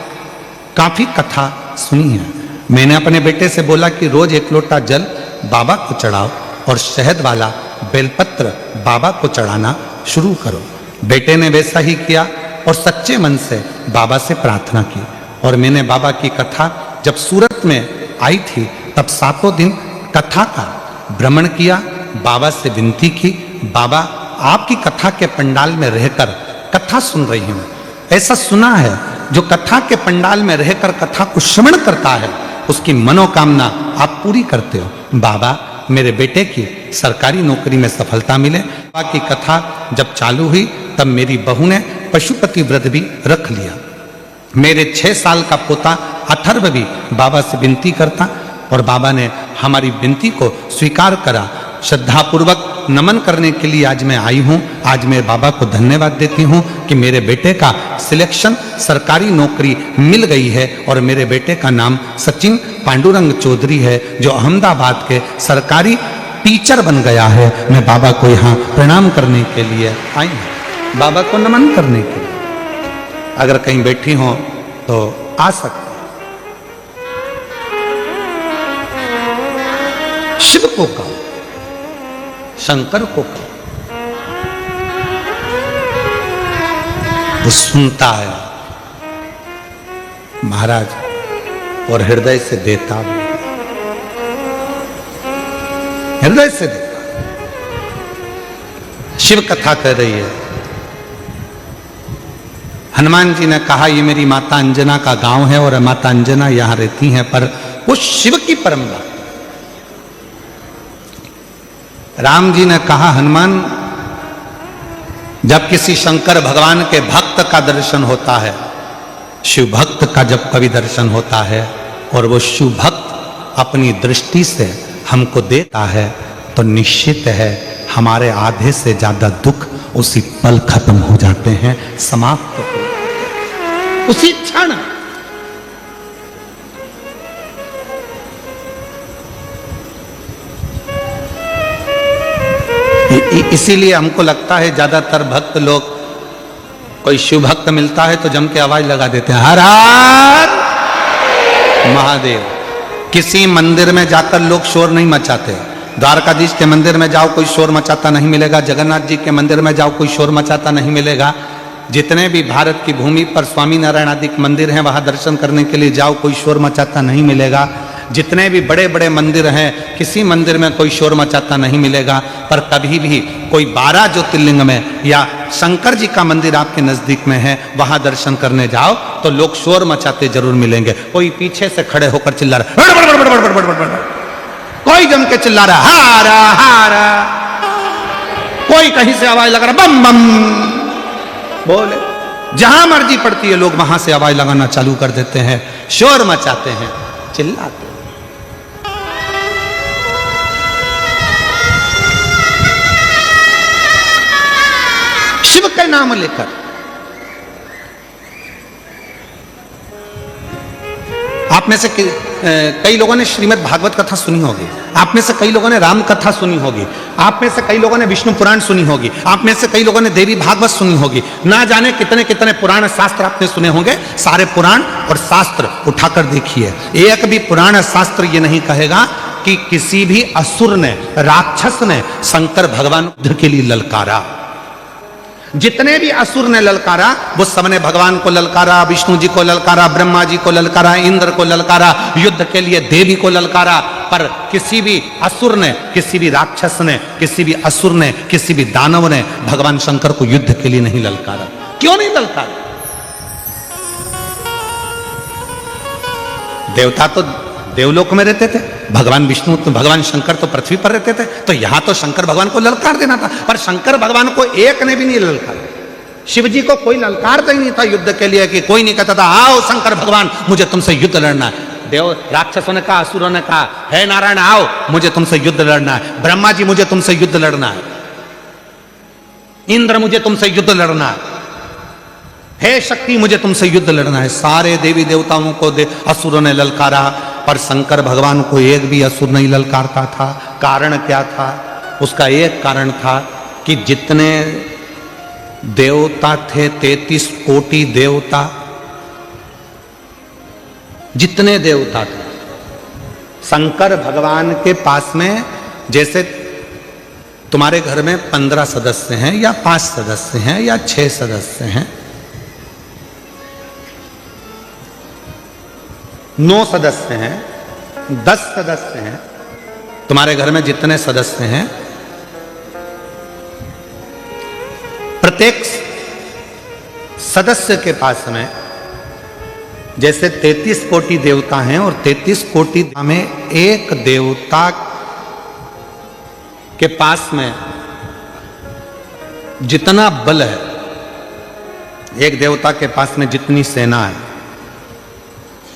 काफी कथा सुनी है। मैंने अपने बेटे से बोला कि रोज 1 लोटा जल बाबा को चढ़ाओ और शहद वाला बेलपत्र बाबा को चढ़ाना शुरू करो। बेटे ने वैसा ही किया और सच्चे मन से बाबा से प्रार्थना की। और मैंने बाबा की कथा जब सूरत में आई थी तब 7 दिन कथा का भ्रमण किया। बाबा से विनती की, बाबा आपकी कथा के पंडाल में रहकर कथा सुन रही हूँ। ऐसा सुना है जो कथा के पंडाल में रहकर कथा को श्रवण करता है उसकी मनोकामना आप पूरी करते हो। बाबा मेरे बेटे की सरकारी नौकरी में सफलता मिले। बाबा की कथा जब चालू हुई तब मेरी बहू ने पशुपति व्रत भी रख लिया। मेरे 6 साल का पोता अथर्व भी बाबा से विनती करता और बाबा ने हमारी विनती को स्वीकार करा। श्रद्धापूर्वक नमन करने के लिए आज मैं आई हूँ। आज मैं बाबा को धन्यवाद देती हूँ कि मेरे बेटे का सिलेक्शन सरकारी नौकरी मिल गई है और मेरे बेटे का नाम सचिन पांडुरंग चौधरी है जो अहमदाबाद के सरकारी टीचर बन गया है। मैं बाबा को यहाँ प्रणाम करने के लिए आई हूँ, बाबा को नमन करने के लिए। अगर कहीं बैठी हो तो आ सकते। शिव को कहो, शंकर को कहो, वो सुनता है महाराज और हृदय से देता भी, हृदय से देता। शिव कथा कह रही है हनुमान जी ने कहा ये मेरी माता अंजना का गांव है और माता अंजना यहां रहती हैं, पर वो शिव की परम भक्त। राम जी ने कहा हनुमान, जब किसी शंकर भगवान के भक्त का दर्शन होता है, शिव भक्त का जब कभी दर्शन होता है और वो शिव भक्त अपनी दृष्टि से हमको देता है, तो निश्चित है हमारे आधे से ज्यादा दुख उसी पल खत्म हो जाते हैं, समाप्त हो उसी क्षण। इसीलिए हमको लगता है ज्यादातर भक्त लोग, कोई शिव भक्त मिलता है तो जम के आवाज लगा देते हैं, हर हर महादेव। किसी मंदिर में जाकर लोग शोर नहीं मचाते। द्वारकाधीश के मंदिर में जाओ कोई शोर मचाता नहीं मिलेगा, जगन्नाथ जी के मंदिर में जाओ कोई शोर मचाता नहीं मिलेगा, जितने भी भारत की भूमि पर स्वामी नारायण आदि मंदिर हैं वहां दर्शन करने के लिए जाओ कोई शोर मचाता नहीं मिलेगा, जितने भी बड़े बड़े मंदिर हैं किसी मंदिर में कोई शोर मचाता नहीं मिलेगा। पर कभी भी कोई 12 ज्योतिर्लिंग में या शंकर जी का मंदिर आपके नजदीक में है वहां दर्शन करने जाओ तो लोग शोर मचाते जरूर मिलेंगे। कोई पीछे से खड़े होकर चिल्ला रहा, कोई जम के चिल्ला रहा हारा हारा, कोई कहीं से आवाज लगा रहा बम बम बोले, जहां मर्जी पड़ती है लोग वहां से आवाज लगाना चालू कर देते हैं, शोर मचाते हैं, चिल्लाते हैं। शिव का नाम लेकर आप में से कई लोगों ने श्रीमद् भागवत कथा सुनी होगी, आप में से कई लोगों ने राम कथा सुनी होगी, आप में से कई लोगों ने विष्णु पुराण सुनी होगी, आप में से कई लोगों ने देवी भागवत सुनी होगी, ना जाने कितने कितने पुराण शास्त्र आपने सुने होंगे। सारे पुराण और शास्त्र उठाकर देखिए, एक भी पुराण शास्त्र ये नहीं कहेगा कि किसी भी असुर ने, राक्षस ने शंकर भगवान के लिए ललकारा। जितने भी असुर ने ललकारा वो सबने भगवान को ललकारा, विष्णु जी को ललकारा, ब्रह्मा जी को ललकारा, इंद्र को ललकारा, युद्ध के लिए देवी को ललकारा, पर किसी भी असुर ने, किसी भी राक्षस ने, किसी भी असुर ने, किसी भी दानव ने भगवान शंकर को युद्ध के लिए नहीं ललकारा। क्यों नहीं ललकारा? देवता तो देवलोक में रहते थे, भगवान विष्णु तो भगवान शंकर तो पृथ्वी पर रहते थे, तो यहां तो शंकर भगवान को ललकार देना था, पर शंकर भगवान को एक ने भी नहीं ललकारा। शिव जी को कोई ललकारता ही नहीं था युद्ध के लिए, कि कोई नहीं कहता था आओ शंकर भगवान मुझे तुमसे युद्ध लड़ना है। देव राक्षसों ने कहा, असुरों ने कहा, हे नारायण आओ मुझे तुमसे युद्ध लड़ना है, ब्रह्मा जी मुझे तुमसे युद्ध लड़ना है, इंद्र मुझे तुमसे युद्ध लड़ना है, हे शक्ति मुझे तुमसे युद्ध लड़ना है। सारे देवी देवताओं को असुरों ने ललकारा, पर शंकर भगवान को एक भी असुर नहीं ललकारता था। कारण क्या था? उसका एक कारण था कि जितने देवता थे, 33 कोटि देवता, जितने देवता थे शंकर भगवान के पास में, जैसे तुम्हारे घर में 15 सदस्य हैं या 5 सदस्य हैं या 6 सदस्य हैं, 9 सदस्य हैं, 10 सदस्य हैं, तुम्हारे घर में जितने सदस्य हैं, प्रत्येक सदस्य के पास में जैसे 33 कोटि देवता हैं और 33 कोटि में एक देवता के पास में जितना बल है, एक देवता के पास में जितनी सेना है,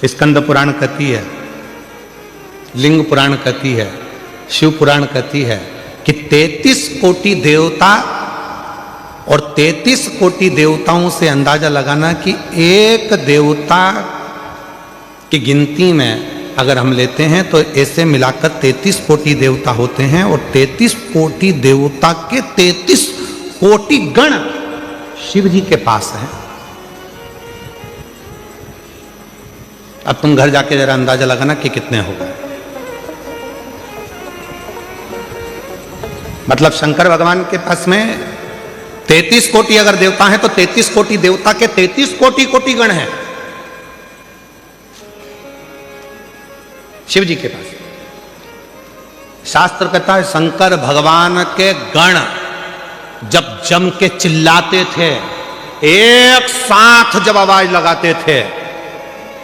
स्कंद पुराण कहती है, लिंग पुराण कहती है, शिव पुराण कहती है कि 33 कोटि देवता और 33 कोटि देवताओं से अंदाजा लगाना कि एक देवता की गिनती में अगर हम लेते हैं तो ऐसे मिलाकर 33 कोटि देवता होते हैं, और 33 कोटि देवता के 33 कोटि गण शिव जी के पास हैं। अब तुम घर जाके जरा अंदाजा लगाना कि कितने हो गए। मतलब शंकर भगवान के पास में 33 कोटि अगर देवता हैं तो 33 कोटि देवता के 33 कोटि कोटि गण हैं शिव जी के पास। शास्त्र कहता है शंकर भगवान के गण जब जम के चिल्लाते थे एक साथ जब आवाज लगाते थे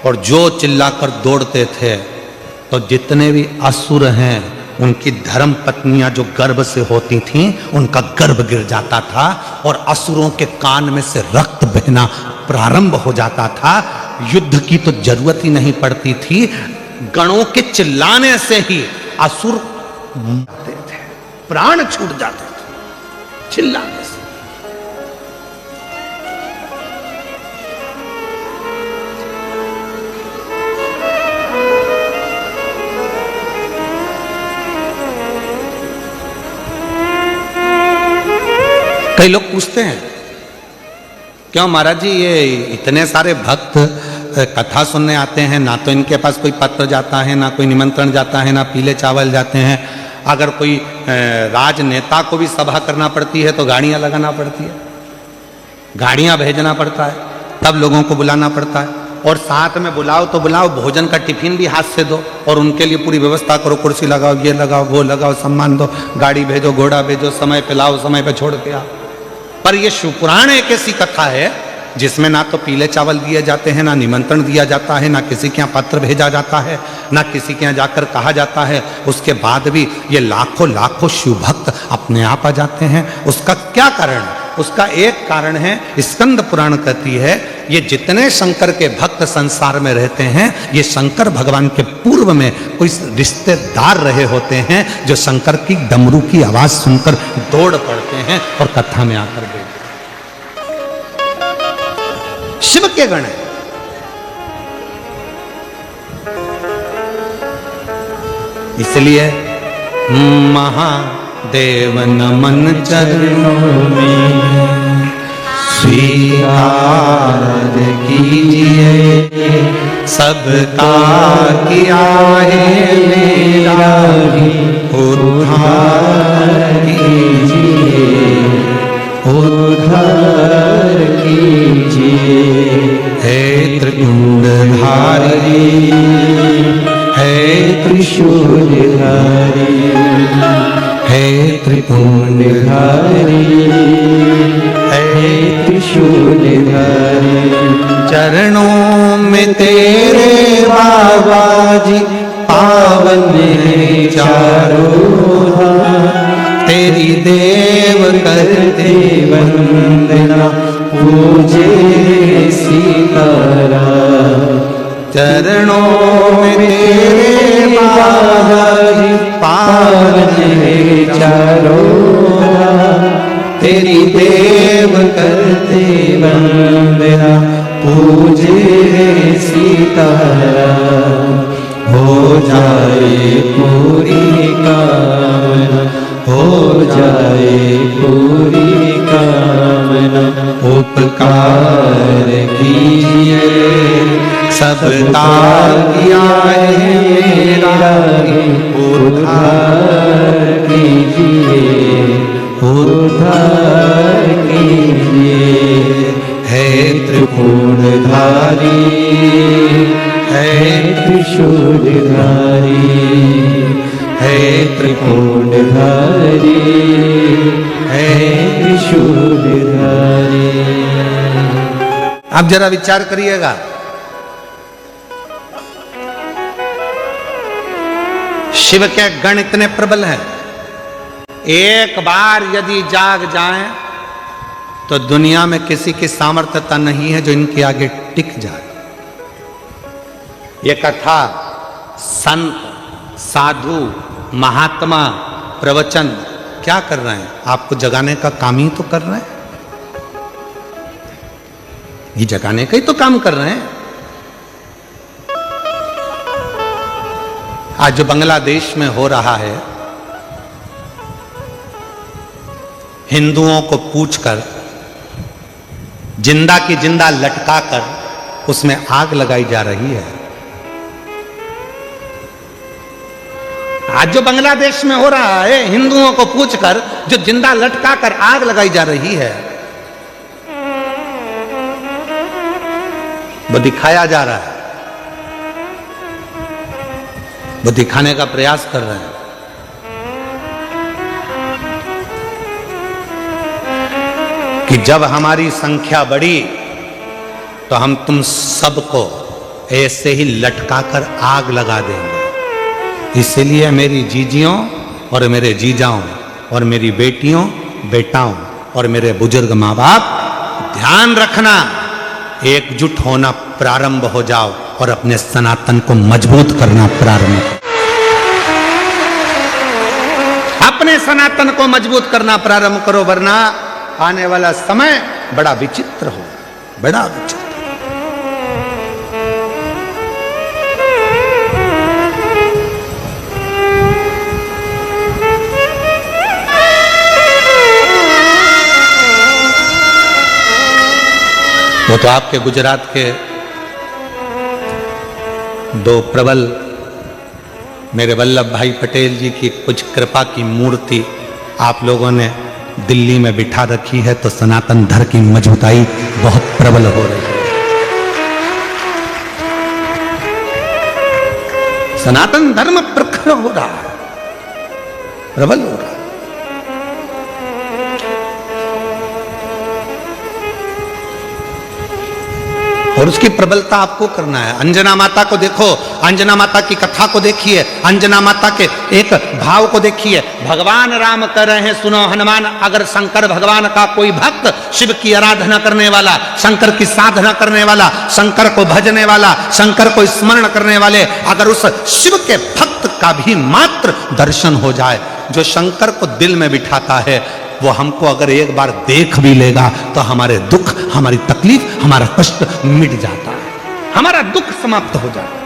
और जो चिल्लाकर दौड़ते थे, तो जितने भी असुर हैं उनकी धर्म पत्नियां जो गर्भ से होती थीं, उनका गर्भ गिर जाता था और असुरों के कान में से रक्त बहना प्रारंभ हो जाता था। युद्ध की तो जरूरत ही नहीं पड़ती थी, गणों के चिल्लाने से ही असुर मरते थे, प्राण छूट जाते थे चिल्लाने से। कई लोग पूछते हैं, क्यों महाराज जी ये इतने सारे भक्त कथा सुनने आते हैं, ना तो इनके पास कोई पत्र जाता है, ना कोई निमंत्रण जाता है, ना पीले चावल जाते हैं। अगर कोई राजनेता को भी सभा करना पड़ती है तो गाड़ियां लगाना पड़ती है, गाड़ियां भेजना पड़ता है, तब लोगों को बुलाना पड़ता है। और साथ में बुलाओ तो बुलाओ, भोजन का टिफिन भी हाथ से दो और उनके लिए पूरी व्यवस्था करो, कुर्सी लगाओ, ये लगाओ, वो लगाओ, सम्मान दो, गाड़ी भेजो, घोड़ा भेजो, समय पे लाओ, समय पे छोड़ के आओ। पर यह शिवपुराण एक ऐसी कथा है जिसमें ना तो पीले चावल दिए जाते हैं, ना निमंत्रण दिया जाता है, ना किसी के यहाँ पत्र भेजा जाता है, ना किसी के यहाँ जाकर कहा जाता है। उसके बाद भी ये लाखों लाखों शिव भक्त अपने आप आ जाते हैं। उसका क्या कारण? उसका एक कारण है, स्कंद पुराण कहती है, ये जितने शंकर के भक्त संसार में रहते हैं, ये शंकर भगवान के पूर्व में कोई रिश्तेदार रहे होते हैं, जो शंकर की डमरू की आवाज सुनकर दौड़ पड़ते हैं और कथा में आकर बैठते हैं। शिव के गण है। इसलिए महादेव नमन चरणों में स्वीकार कीजिए, सबका किया है मेरा भी उद्धार कीजिए, उद्धार कीजिए। हे त्रिपुंडधारी, हे त्रिशूलधारी, हे त्रिपुंडधारी, हे त्रिशूलधारी। चरणों में तेरे बाबा जी पावन है चारों धाम, तेरी देव करते वंदना, पूजे सीताराम। चरणों में तेरे बाबा जी पावन है चारों धाम, तेरी देव करते वंदना, पूजे सीताराम। हो जाए पूरी कामना, हो जाए पूरी कामना, उपकार कीजिए, सबका किया है मेरा, उद्धार कीजिए, उद्धार कीजिए। हे त्रिपुंडधारी, हे त्रिशूलधारी, हे त्रिपुंडधारी, हे त्रिशूलधारी। आप जरा विचार करिएगा, शिव के गण इतने प्रबल हैं, एक बार यदि जाग जाएं तो दुनिया में किसी की सामर्थ्यता नहीं है जो इनके आगे टिक जाए। ये कथा संत, साधु, महात्मा, प्रवचन क्या कर रहे हैं? आपको जगाने का काम ही तो कर रहे हैं, ये जगाने का ही तो काम कर रहे हैं। आज जो बांग्लादेश में हो रहा है, हिंदुओं को पूछकर जिंदा की जिंदा लटकाकर उसमें आग लगाई जा रही है। आज जो बांग्लादेश में हो रहा है, हिंदुओं को पूछकर जो जिंदा लटकाकर आग लगाई जा रही है, वो दिखाया जा रहा है, वो दिखाने का प्रयास कर रहे हैं। कि कि जब हमारी संख्या बढ़ी तो हम तुम सबको ऐसे ही लटकाकर आग लगा देंगे। इसलिए मेरी जीजियों और मेरे जीजाओं और मेरी बेटियों बेटाओं और मेरे बुजुर्ग माँ बाप, ध्यान रखना, एकजुट होना प्रारंभ हो जाओ और अपने सनातन को मजबूत करना प्रारंभ करो। अपने सनातन को मजबूत करना प्रारंभ करो, वरना आने वाला समय बड़ा विचित्र हो, बड़ा विचित्र। वो तो आपके गुजरात के दो प्रबल मेरे वल्लभ भाई पटेल जी की कुछ कृपा की मूर्ति आप लोगों ने दिल्ली में बिठा रखी है, तो सनातन धर्म की मजबूताई बहुत प्रबल हो रही है। सनातन धर्म प्रखर हो रहा है, प्रबल हो रहा है। और उसकी प्रबलता आपको करना है। अंजना माता को देखो, अंजना माता की कथा को देखिए, अंजना माता के एक भाव को देखिए। भगवान राम कह रहे हैं, सुनो हनुमान, अगर शंकर भगवान का कोई भक्त, शिव की आराधना करने वाला, शंकर की साधना करने वाला, शंकर को भजने वाला, शंकर को स्मरण करने वाले, अगर उस शिव के भक्त का भी मात्र दर्शन हो जाए, जो शंकर को दिल में बिठाता है, वो हमको अगर एक बार देख भी लेगा तो हमारे दुख, हमारी तकलीफ, हमारा कष्ट मिट जाता है, हमारा दुख समाप्त हो जाता है।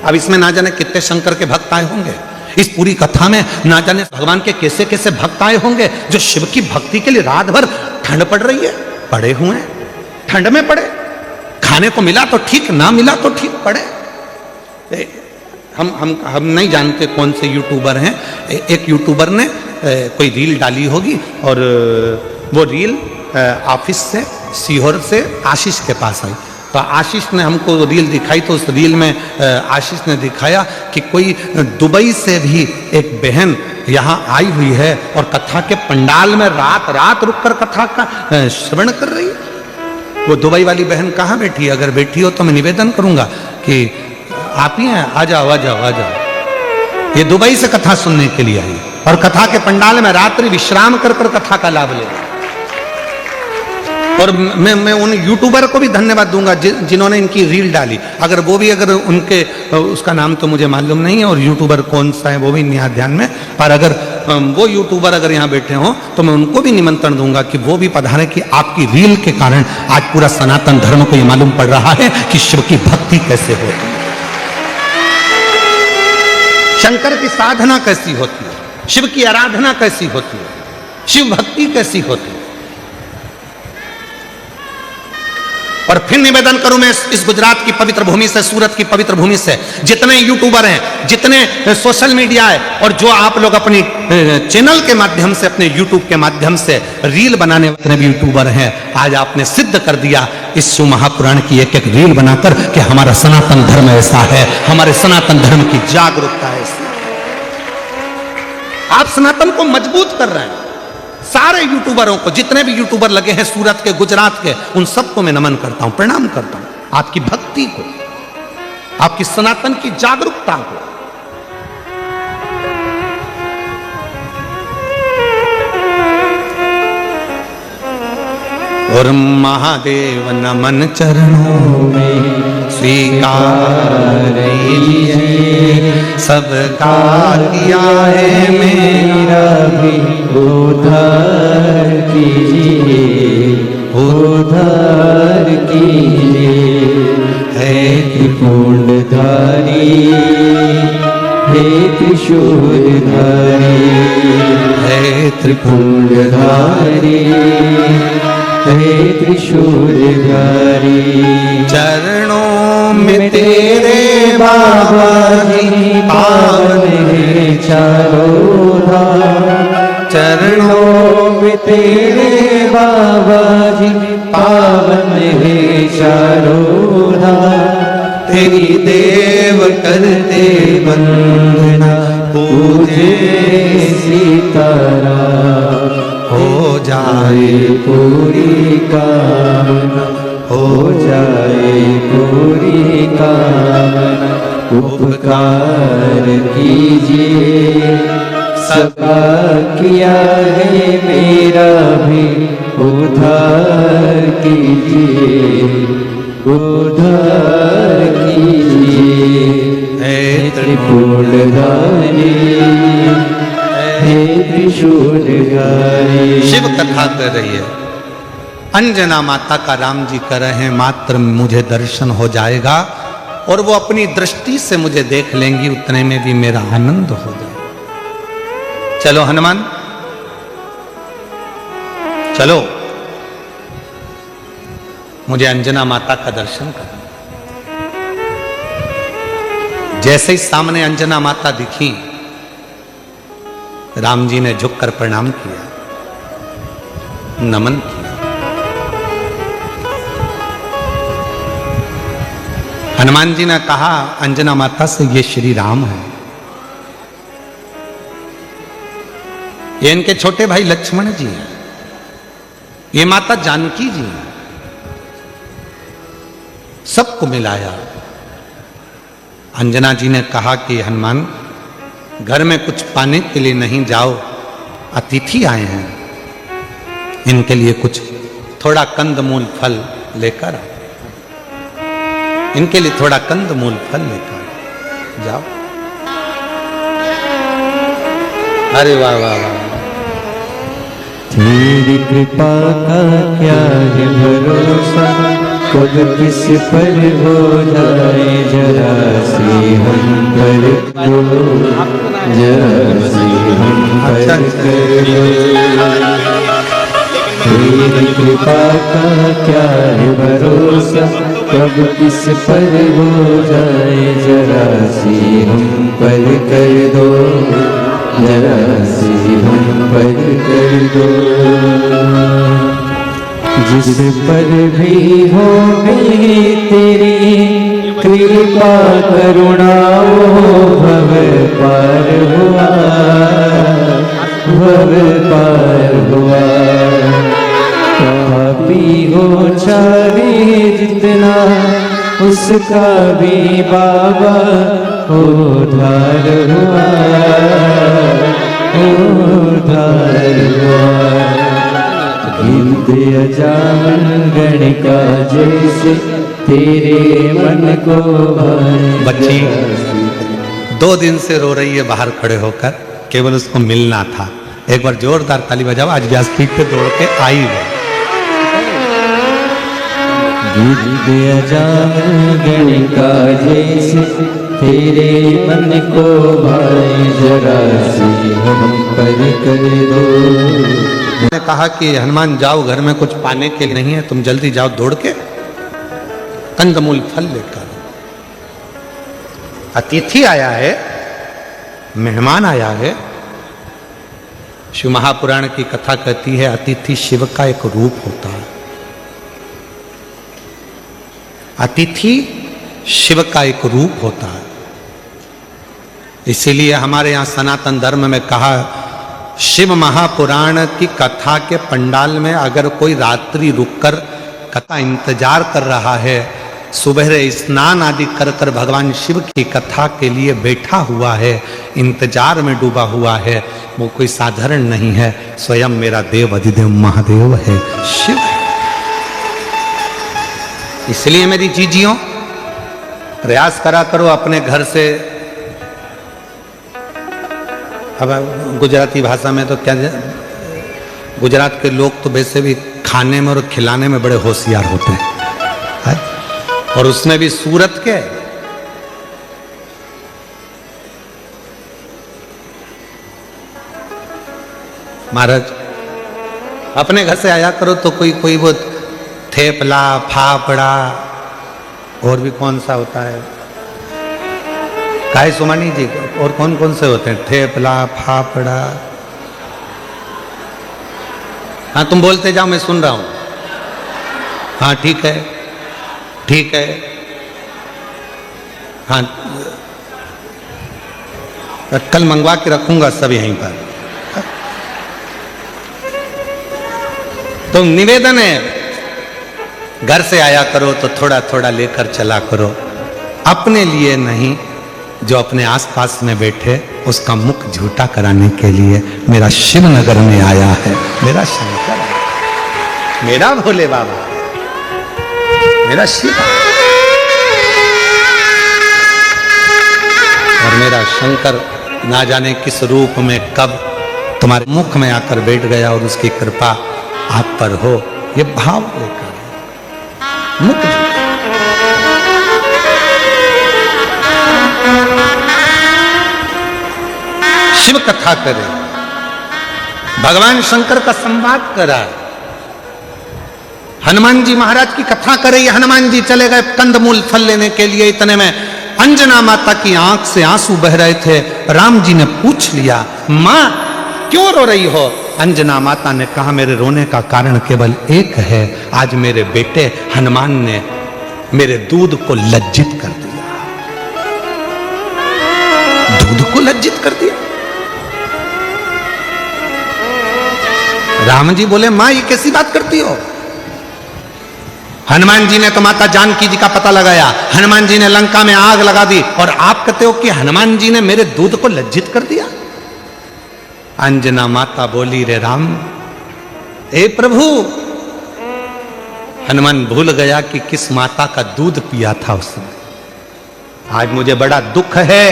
अब इसमें ना जाने कितने शंकर के भक्त आए होंगे, इस पूरी कथा में ना जाने भगवान के कैसे कैसे भक्त आए होंगे, जो शिव की भक्ति के लिए रात भर, ठंड पड़ रही है, पड़े हुए हैं, ठंड में पड़े, खाने को मिला तो ठीक, ना मिला तो ठीक, पड़े। हम नहीं जानते कौन से यूट्यूबर हैं, एक यूट्यूबर ने कोई रील डाली होगी और वो रील ऑफिस से, सीहोर से आशीष के पास आई, तो आशीष ने हमको रील दिखाई, तो उस रील में आशीष ने दिखाया कि कोई दुबई से भी एक बहन यहाँ आई हुई है और कथा के पंडाल में रात रात रुककर कथा का श्रवण कर रही है। वो दुबई वाली बहन कहाँ बैठी है? अगर बैठी हो तो मैं निवेदन करूंगा कि आप ही हैं, आ जाओ आ जाओ आ जाओ। ये दुबई से कथा सुनने के लिए आई और कथा के पंडाल में रात्रि विश्राम कर कर कथा का लाभ ले। और मैं उन यूट्यूबर को भी धन्यवाद दूंगा जिन्होंने इनकी रील डाली। अगर वो भी, अगर उनके, उसका नाम तो मुझे मालूम नहीं है और यूट्यूबर कौन सा है वो भी नहीं ध्यान में, पर अगर वो यूट्यूबर अगर यहाँ बैठे हों तो मैं उनको भी निमंत्रण दूंगा कि वो भी पधारें, कि आपकी रील के कारण आज पूरा सनातन धर्म को ये मालूम पड़ रहा है कि शिव की भक्ति कैसे होती है, शंकर की साधना कैसी होती है, शिव की आराधना कैसी होती है, शिव भक्ति कैसी होती है। और फिर निवेदन करूं मैं इस गुजरात की पवित्र भूमि से, सूरत की पवित्र भूमि से, जितने यूट्यूबर हैं, जितने सोशल मीडिया है और जो आप लोग अपनी चैनल के माध्यम से, अपने यूट्यूब के माध्यम से रील बनाने वाले भी यूट्यूबर हैं, आज आपने सिद्ध कर दिया इस शिव महापुराण की एक एक रील बनाकर कि हमारा सनातन धर्म ऐसा है, हमारे सनातन धर्म की जागरूकता है। आप सनातन को मजबूत कर रहे हैं। सारे यूट्यूबरों को, जितने भी यूट्यूबर लगे हैं सूरत के, गुजरात के, उन सबको मैं नमन करता हूं, प्रणाम करता हूं, आपकी भक्ति को, आपकी सनातन की जागरूकता को। और महादेव नमन चरणों में स्वीकार लीजिए, सबका किया है मेरा भी उद्धार कीजिए, उद्धार कीजिए। है त्रिपुंडधारी, हे त्रिशूलधारी, है त्रिपुंडधारी, हे त्रिशूलधारी। चरणों में तेरे बाबा जी पावन है चारों धाम, चरणों में तेरे बाबा जी पावन है चारों धाम। तेरी देव करते वंदना, पूजे सीताराम, हो जाए पूरी कामना, हो जाए पूरी कामना। उपकार कीजिए, सबका किया है मेरा भी उद्धार कीजिए, उद्धार कीजिए। हे त्रिशूलधारी, हे त्रिशूलधारी। शिव कथा कर रही है। अंजना माता का राम जी कर रहे हैं, मात्र मुझे दर्शन हो जाएगा और वो अपनी दृष्टि से मुझे देख लेंगी, उतने में भी मेरा आनंद हो जाएगा। चलो हनुमान चलो, मुझे अंजना माता का दर्शन करना। जैसे ही सामने अंजना माता दिखी, राम जी ने झुककर प्रणाम किया, नमन किया। हनुमान जी ने कहा अंजना माता से, ये श्री राम है, ये इनके छोटे भाई लक्ष्मण जी हैं, ये माता जानकी जी हैं। सबको मिलाया। अंजना जी ने कहा कि हनुमान, घर में कुछ पाने के लिए नहीं जाओ, अतिथि आए हैं, इनके लिए कुछ थोड़ा कंदमूल फल लेकर आओ, इनके लिए थोड़ा कंदमूल फल लेकर जाओ। अरे वाह वाह वाह। तेरी कृपा का क्या है भरोसा, कब किस पर हो जाए जरा सी हम पर करो, जरा सी हम पर करो। तेरी कृपा का क्या है भरोसा, कब किस पर हो जाए जरा सी हम पर कर दो, जरा सी हम पर कर दो। जिस पर भी हो गई तेरी कृपा करुणा, वो भव पार हुआ, भव पार हुआ। पापी हो चाहे जितना, उसका भी बाबा उद्धार हुआ, उद्धार हुआ। गिद्ध अजामन गणिका जैसे तेरे मन को भाए। बच्ची 2 दिन से रो रही है बाहर खड़े होकर, केवल उसको मिलना था। एक बार जोरदार ताली बजाओ, आज व्यासपीठ पे दौड़ के आई है। गिद्ध अजामन गणिका जैसे तेरे मन को भाए, जरा सी हम पर कर दो। ने कहा कि हनुमान जाओ, घर में कुछ पाने के लिए नहीं है, तुम जल्दी जाओ दौड़ के कंदमूल फल लेकर। अतिथि आया है, मेहमान आया है। शिव महापुराण की कथा कहती है, अतिथि शिव का एक रूप होता है। अतिथि शिव का एक रूप होता है। इसीलिए हमारे यहाँ सनातन धर्म में कहा, शिव महापुराण की कथा के पंडाल में अगर कोई रात्रि रुककर कथा इंतजार कर रहा है, सुबह स्नान आदि कर कर भगवान शिव की कथा के लिए बैठा हुआ है, इंतजार में डूबा हुआ है, वो कोई साधारण नहीं है, स्वयं मेरा देव अधिदेव महादेव है, शिव है। इसलिए मेरी जीजियों, प्रयास करा करो अपने घर से। अब गुजराती भाषा में तो क्या, गुजरात के लोग तो वैसे भी खाने में और खिलाने में बड़े होशियार होते हैं, और उसमें भी सूरत के। महाराज अपने घर से आया करो तो कोई कोई वो थेपला, फाफड़ा, और भी कौन सा होता है, काय सुमानी जी, और कौन कौन से होते हैं, थेपला, फाफड़ा। हाँ तुम बोलते जाओ, मैं सुन रहा हूं। हाँ ठीक है, ठीक है। हाँ कल मंगवा के रखूंगा सब यहीं पर। तो निवेदन है, घर से आया करो तो थोड़ा थोड़ा लेकर चला करो, अपने लिए नहीं, जो अपने आसपास में बैठे उसका मुख झूठा कराने के लिए मेरा शिवनगर में आया है, मेरा शंकर, मेरा भोले बाबा, मेरा शिव और मेरा शंकर ना जाने किस रूप में कब तुम्हारे मुख में आकर बैठ गया और उसकी कृपा आप पर हो, ये भाव लेकर मुख शिव कथा करे, भगवान शंकर का संवाद करा, हनुमान जी महाराज की कथा करे। ये हनुमान जी चले गए कंदमूल फल लेने के लिए, इतने में अंजना माता की आंख से आंसू बह रहे थे। राम जी ने पूछ लिया, मां क्यों रो रही हो? अंजना माता ने कहा, मेरे रोने का कारण केवल एक है, आज मेरे बेटे हनुमान ने मेरे दूध को लज्जित कर दिया। दूध को लज्जित कर दिया? राम जी बोले, मां ये कैसी बात करती हो? हनुमान जी ने तो माता जानकी जी का पता लगाया, हनुमान जी ने लंका में आग लगा दी, और आप कहते हो कि हनुमान जी ने मेरे दूध को लज्जित कर दिया? अंजना माता बोली, रे राम, हे प्रभु, हनुमान भूल गया कि किस माता का दूध पिया था उसने। आज मुझे बड़ा दुख है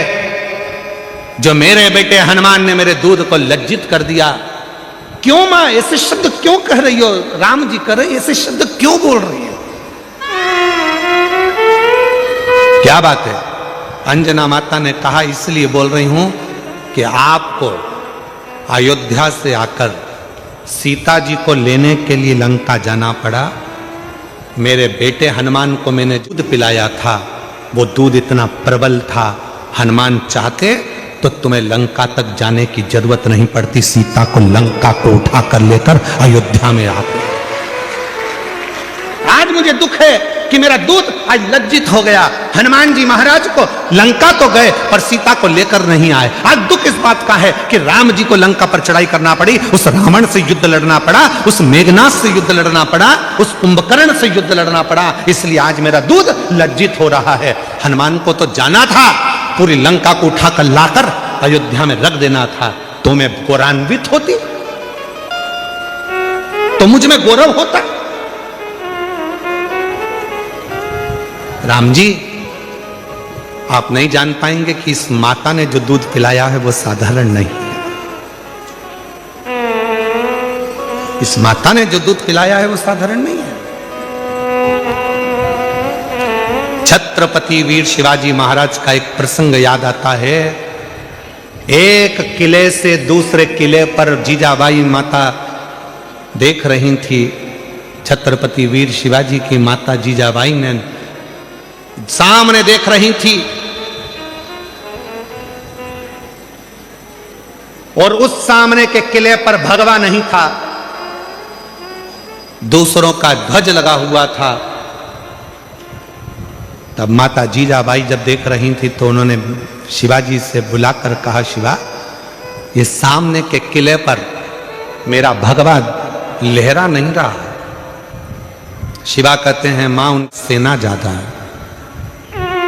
जो मेरे बेटे हनुमान ने मेरे दूध को लज्जित कर दिया। क्यों मां ऐसे शब्द क्यों कह रही हो? राम जी कह रहे, ऐसे शब्द क्यों बोल रही हो? क्या बात है? अंजना माता ने कहा, इसलिए बोल रही हूं कि आपको अयोध्या से आकर सीता जी को लेने के लिए लंका जाना पड़ा। मेरे बेटे हनुमान को मैंने दूध पिलाया था, वो दूध इतना प्रबल था, हनुमान चाहते तो तुम्हें लंका तक जाने की जरूरत नहीं पड़ती, सीता को लंका को उठाकर लेकर अयोध्या में आते। आज मुझे दुख है कि मेरा दूध आज लज्जित हो गया। हनुमान जी महाराज को लंका तो गए पर सीता को लेकर नहीं आए। आज दुख इस बात का है कि राम जी को लंका पर चढ़ाई करना पड़ी, उस रावण से युद्ध लड़ना पड़ा, उस मेघनाथ से युद्ध लड़ना पड़ा, उस कुंभकर्ण से युद्ध लड़ना पड़ा, इसलिए आज मेरा दूध लज्जित हो रहा है। हनुमान को तो जाना था, पूरी लंका को उठाकर लाकर अयोध्या में रख देना था, तो मैं गौरवान्वित होती, तो मुझ में गौरव होता। राम जी, आप नहीं जान पाएंगे कि इस माता ने जो दूध पिलाया है वो साधारण नहीं है। इस माता ने जो दूध पिलाया है वो साधारण नहीं है। छत्रपति वीर शिवाजी महाराज का एक प्रसंग याद आता है। एक किले से दूसरे किले पर जीजाबाई माता देख रही थी। छत्रपति वीर शिवाजी की माता जीजाबाई ने सामने देख रही थी, और उस सामने के किले पर भगवा नहीं था, दूसरों का ध्वज लगा हुआ था। तब माता जीजाबाई जब देख रही थी तो उन्होंने शिवाजी से बुलाकर कहा, शिवा, ये सामने के किले पर मेरा भगवा लहरा नहीं रहा। शिवा कहते हैं, मां, उन सेना ज्यादा है,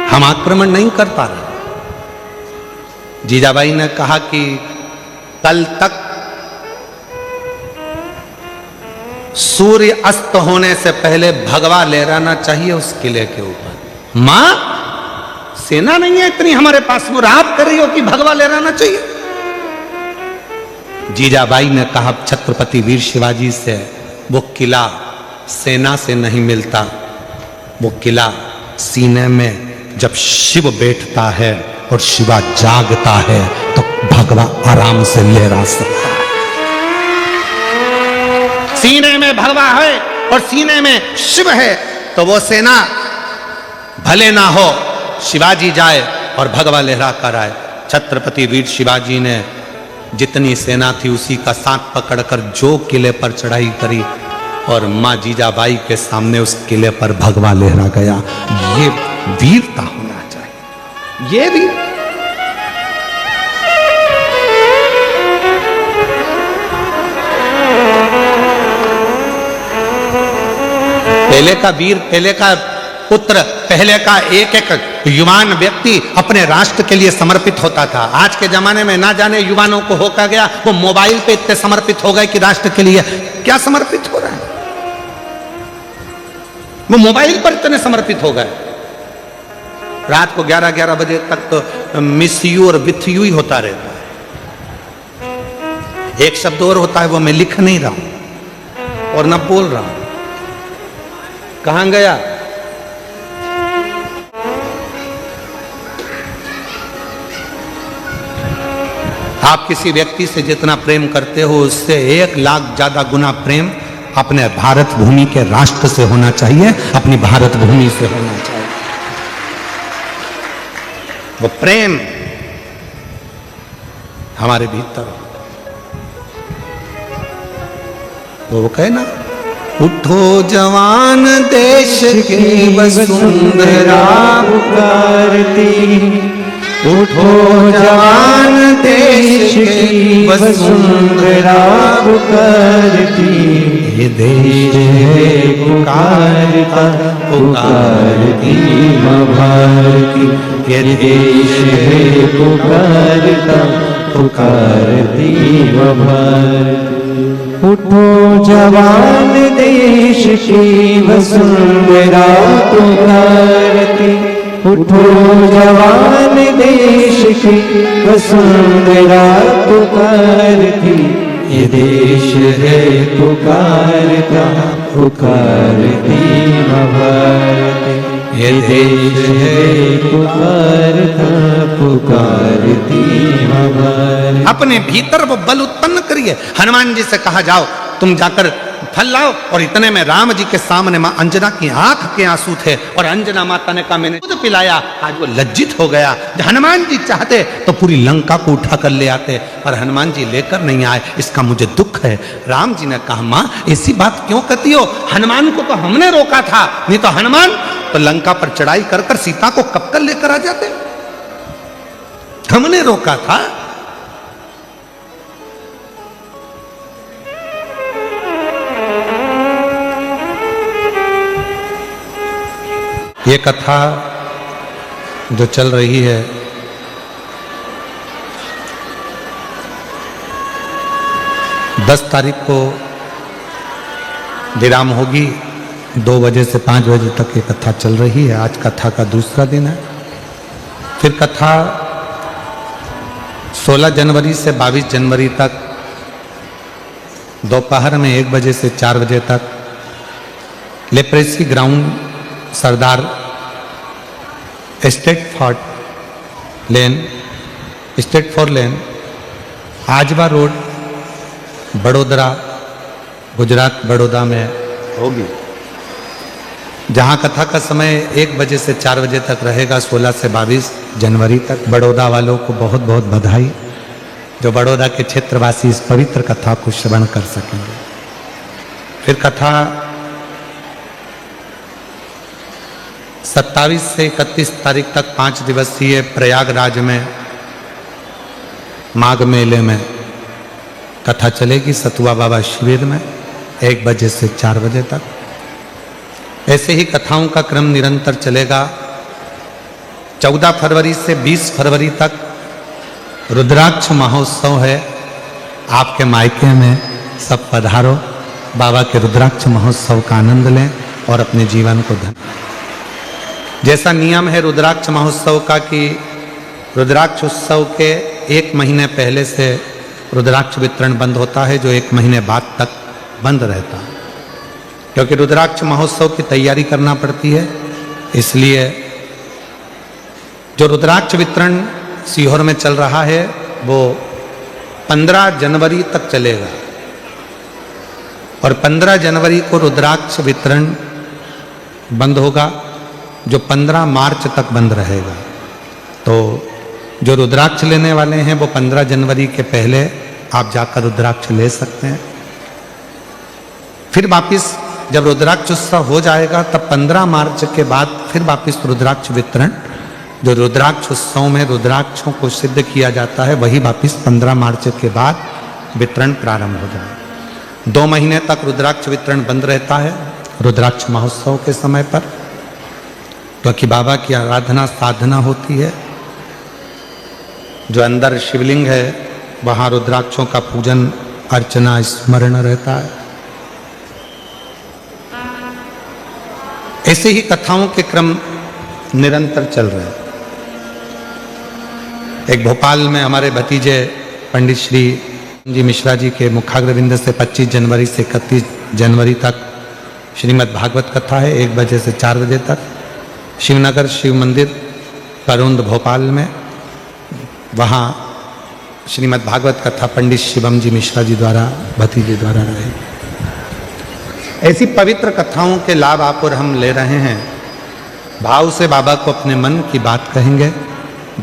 हम आक्रमण नहीं कर पा रहे। जीजाबाई ने कहा कि कल तक सूर्य अस्त होने से पहले भगवा लहराना चाहिए उस किले के ऊपर। मां, सेना नहीं है इतनी हमारे पास, वो आप कर रही हो कि भगवा लहराना चाहिए। जीजाबाई ने कहा, छत्रपति वीर शिवाजी से वो किला सेना से नहीं मिलता, वो किला सीने में जब शिव बैठता है और शिवा जागता है तो भगवा आराम से लहरा सकता है। सीने में भगवा है और सीने में शिव है तो वो सेना भले ना हो, शिवाजी जाए और भगवा लहरा कर आए। छत्रपति वीर शिवाजी ने जितनी सेना थी उसी का साथ पकड़कर जो किले पर चढ़ाई करी, और मां जीजाबाई के सामने उस किले पर भगवा लहरा गया। ये वीरता होना चाहिए, ये वीर। पहले का वीर, पहले का पुत्र, पहले का एक एक युवान व्यक्ति अपने राष्ट्र के लिए समर्पित होता था। आज के जमाने में ना जाने युवानों को होका गया, वो मोबाइल पे इतने समर्पित हो गए कि राष्ट्र के लिए क्या समर्पित हो रहा है, वो मोबाइल पर इतने समर्पित हो गए। रात को 11-11 बजे तक तो मिस यू और विथ यू ही होता रहता है। एक शब्द और होता है, वो मैं लिख नहीं रहा हूं और ना बोल रहा हूं। कहां गया? आप किसी व्यक्ति से जितना प्रेम करते हो उससे 1 लाख ज्यादा गुना प्रेम अपने भारत भूमि के राष्ट्र से होना चाहिए, अपनी भारत भूमि से होना चाहिए। वो प्रेम हमारे भीतर, वो कहे ना, उठो जवान देश की वसुंधरा पुकारती, उठो जवान देश की वसुंधरा पुकारती, ये देश है पुकारता पुकारती मां भारती, ये देश है पुकारता पुकारती मां भारती। उठो जवान देश की वसुंधरा पुकारती, उठो जवान देश की वसुंधरा पुकारती, ये देश है पुकारता पुकारती मां भारती, ये देश है पुकारता पुकारती मां भारती। अपने भीतर वो बल उत्पन्न करिए। हनुमान जी से कहा जाओ तुम जाकर फल लाओ, और इतने में राम जी के सामने मां अंजना की आंख के आंसू थे और अंजना माता ने कहा मैंने दूध पिलाया। आज वो लज्जित हो गया। हनुमान जी चाहते तो पूरी लंका को उठा कर ले आते, पर हनुमान जी लेकर नहीं आए, इसका मुझे दुख है। राम जी ने कहा मां ऐसी बात क्यों कहती हो, हनुमान को तो हमने रोका था, नहीं तो हनुमान तो लंका पर चढ़ाई कर कर सीता को कब कर लेकर आ जाते, हमने रोका था। ये कथा जो चल रही है दस तारीख को विराम होगी, 2 बजे से 5 बजे तक ये कथा चल रही है। आज कथा का दूसरा दिन है। फिर कथा 16 जनवरी से 22 जनवरी तक दोपहर में 1 बजे से 4 बजे तक leprosy ground, Sardar state for lane, Ajwa road, Vadodara, Gujarat, Baroda में होगी। जहां कथा का समय 1 बजे से 4 बजे तक रहेगा, 16 से 22 जनवरी तक। बड़ौदा वालों को बहुत बहुत बधाई, जो बड़ौदा के क्षेत्रवासी इस पवित्र कथा को श्रवण कर सकेंगे। फिर कथा 27 से 31 तारीख तक 5 दिवसीय प्रयागराज में माघ मेले में कथा चलेगी, सतुआ बाबा शिविर में 1 बजे से 4 बजे तक। ऐसे ही कथाओं का क्रम निरंतर चलेगा। 14 फरवरी से 20 फरवरी तक रुद्राक्ष महोत्सव है। आपके मायके में सब पधारो, बाबा के रुद्राक्ष महोत्सव का आनंद लें और अपने जीवन को धन्य। जैसा नियम है रुद्राक्ष महोत्सव का कि रुद्राक्ष उत्सव के 1 महीने पहले से रुद्राक्ष वितरण बंद होता है, जो 1 महीने बाद तक बंद रहता है, क्योंकि रुद्राक्ष महोत्सव की तैयारी करना पड़ती है। इसलिए जो रुद्राक्ष वितरण सीहोर में चल रहा है वो 15 जनवरी तक चलेगा, और 15 जनवरी को रुद्राक्ष वितरण बंद होगा, जो 15 मार्च तक बंद रहेगा। तो जो रुद्राक्ष लेने वाले हैं वो 15 जनवरी के पहले आप जाकर रुद्राक्ष ले सकते हैं। फिर वापिस जब रुद्राक्ष उत्सव हो जाएगा तब 15 मार्च के बाद फिर वापिस रुद्राक्ष वितरण, जो रुद्राक्ष उत्सव में रुद्राक्षों को सिद्ध किया जाता है, वही वापिस 15 मार्च के बाद वितरण प्रारंभ हो जाएगा। 2 महीने तक रुद्राक्ष वितरण बंद रहता है। रुद्राक्ष महोत्सव के समय पर, क्योंकि बाबा की आराधना साधना होती है। जो अंदर शिवलिंग है वहाँ रुद्राक्षों का पूजन अर्चना स्मरण रहता है। ऐसे ही कथाओं के क्रम निरंतर चल रहे हैं। एक भोपाल में हमारे भतीजे पंडित श्री जी मिश्रा जी के मुखाग्रविंद से 25 जनवरी से 31 जनवरी तक श्रीमद् भागवत कथा है, 1 बजे से 4 बजे तक। शिवनगर शिव मंदिर करुंद भोपाल में, वहाँ श्रीमद् भागवत कथा पंडित शिवम जी मिश्रा जी द्वारा, भतीजे द्वारा रहे। ऐसी पवित्र कथाओं के लाभ आप और हम ले रहे हैं। भाव से बाबा को अपने मन की बात कहेंगे,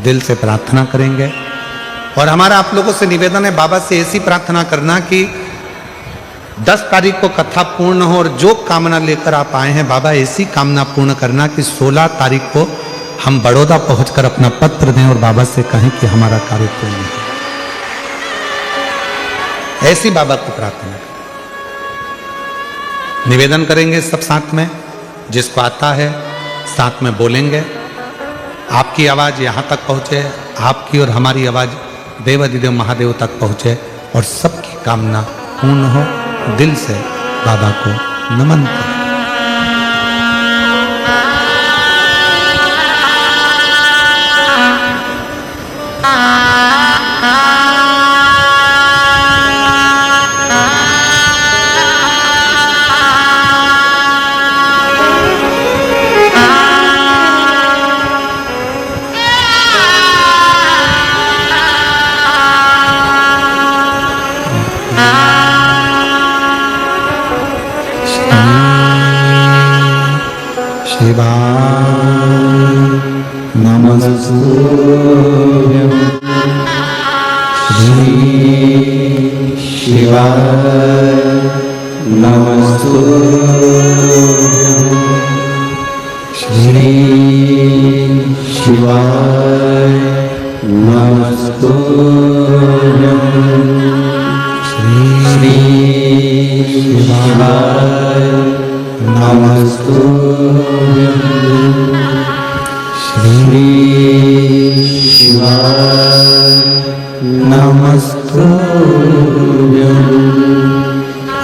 दिल से प्रार्थना करेंगे। और हमारा आप लोगों से निवेदन है, बाबा से ऐसी प्रार्थना करना कि 10 तारीख को कथा पूर्ण हो, और जो कामना लेकर आप आए हैं बाबा ऐसी कामना पूर्ण करना कि 16 तारीख को हम बड़ौदा पहुंचकर अपना पत्र दें और बाबा से कहें कि हमारा कार्य पूर्ण हो। ऐसी बाबा को प्रार्थना करें। निवेदन करेंगे सब साथ में, जिसको आता है साथ में बोलेंगे। आपकी आवाज यहाँ तक पहुँचे, आपकी और हमारी आवाज देवाधिदेव महादेव तक पहुँचे और सबकी कामना पूर्ण हो। दिल से बाबा को नमन करें। नमस्तुभ्यं श्री शिवाय नमस्तुभ्यं श्री शिवाय नमस्तुभ्यं श्री शिवाय नमस्तुभ्यं श्री शिवाय नमस्तुभ्यं।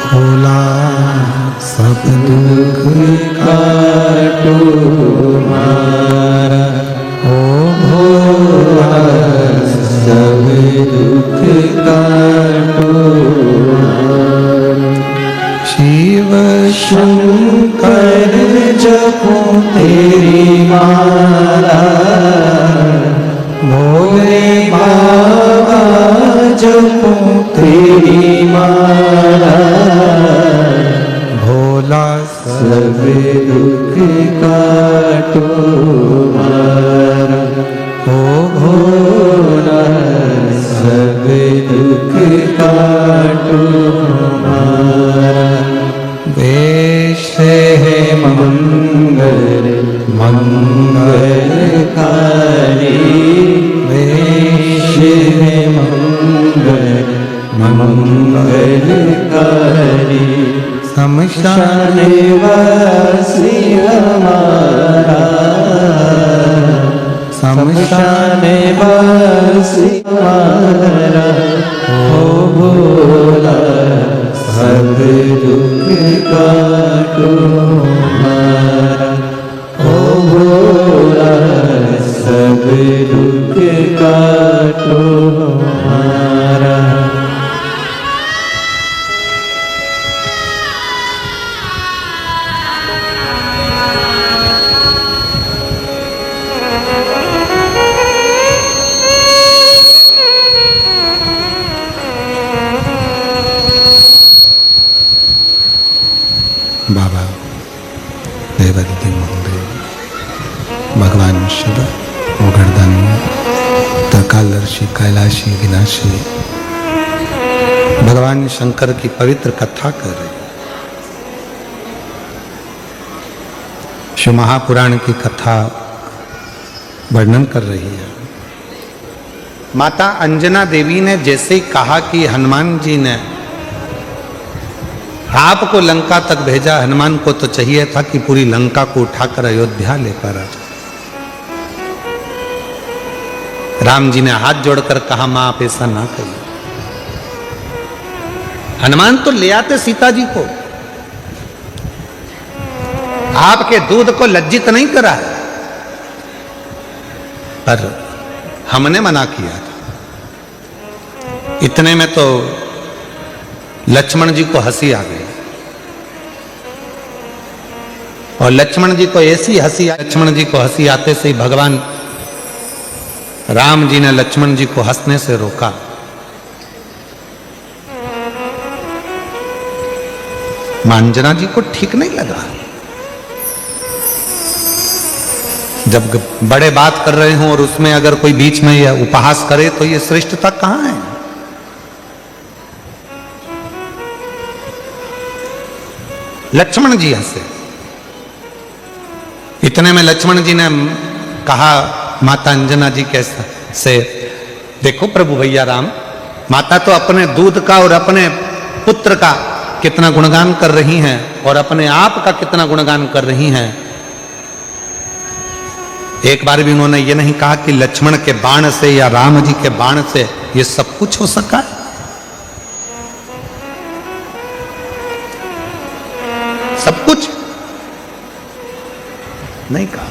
भोला सब दुख काटो हमारा, ओ भोला सब दुख काटो हमारा। शिव शंकर जपो तेरी माला, भोले बाबा जपो तेरी माला। भोला सब दुख काटो हमारा, ओ भोला सब दुख काटो हमारा। वेश है मंगल मंगलकारी, वेश है मंगल मंगलकारी। शमशान वासी हमारा, शमशान वासी हमारा। ओ भोला सब दुख काटो हमारा, ओ भोला सब दुख काटो हमारा। बाबा देवाधिदेव महादेव, भगवान शिव ओगरदानी, त्रिकालदर्शी कैलाशी विनाशी, भगवान शंकर की पवित्र कथा कर रहे। शिव महापुराण की कथा वर्णन कर रही है। माता अंजना देवी ने जैसे ही कहा कि हनुमान जी ने आपको लंका तक भेजा, हनुमान को तो चाहिए था कि पूरी लंका को उठाकर अयोध्या लेकर आ जाए। राम जी ने हाथ जोड़कर कहा, मां आप ऐसा ना करिए। हनुमान तो ले आते सीता जी को, आपके दूध को लज्जित नहीं करा, पर हमने मना किया था। इतने में तो लक्ष्मण जी को हंसी आ गई, और लक्ष्मण जी को ऐसी हंसी, लक्ष्मण जी को हंसी आते से ही भगवान राम जी ने लक्ष्मण जी को हंसने से रोका। अंजना जी को ठीक नहीं लगा। जब बड़े बात कर रहे हों और उसमें अगर कोई बीच में यह उपहास करे तो ये श्रेष्ठता कहां है? लक्ष्मण जी हंसे। इतने में लक्ष्मण जी ने कहा माता अंजना जी के से, देखो प्रभु भैया राम, माता तो अपने दूध का और अपने पुत्र का कितना गुणगान कर रही हैं और अपने आप का कितना गुणगान कर रही हैं। एक बार भी उन्होंने ये नहीं कहा कि लक्ष्मण के बाण से या राम जी के बाण से ये सब कुछ हो सका है। सब कुछ नहीं कहा।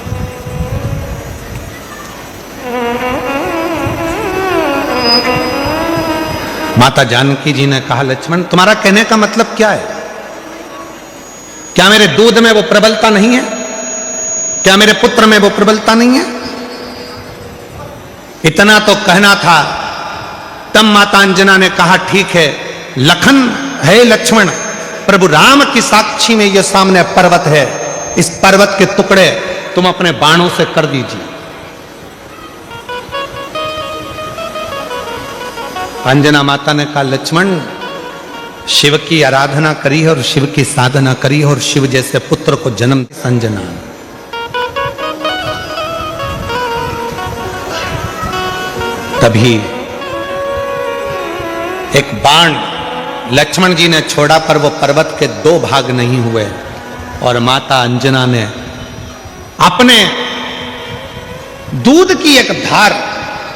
माता जानकी जी ने कहा, लक्ष्मण तुम्हारा कहने का मतलब क्या है? क्या मेरे दूध में वो प्रबलता नहीं है? क्या मेरे पुत्र में वो प्रबलता नहीं है? इतना तो कहना था। तब माता अंजना ने कहा, ठीक है लखन है लक्ष्मण, प्रभु राम की साक्षी में ये सामने पर्वत है, इस पर्वत के टुकड़े तुम अपने बाणों से कर दीजिए। अंजना माता ने कहा, लक्ष्मण शिव की आराधना करी और शिव की साधना करी और शिव जैसे पुत्र को जन्म संजना। तभी एक बाण लक्ष्मण जी ने छोड़ा, पर वो पर्वत के दो भाग नहीं हुए, और माता अंजना ने अपने दूध की एक धार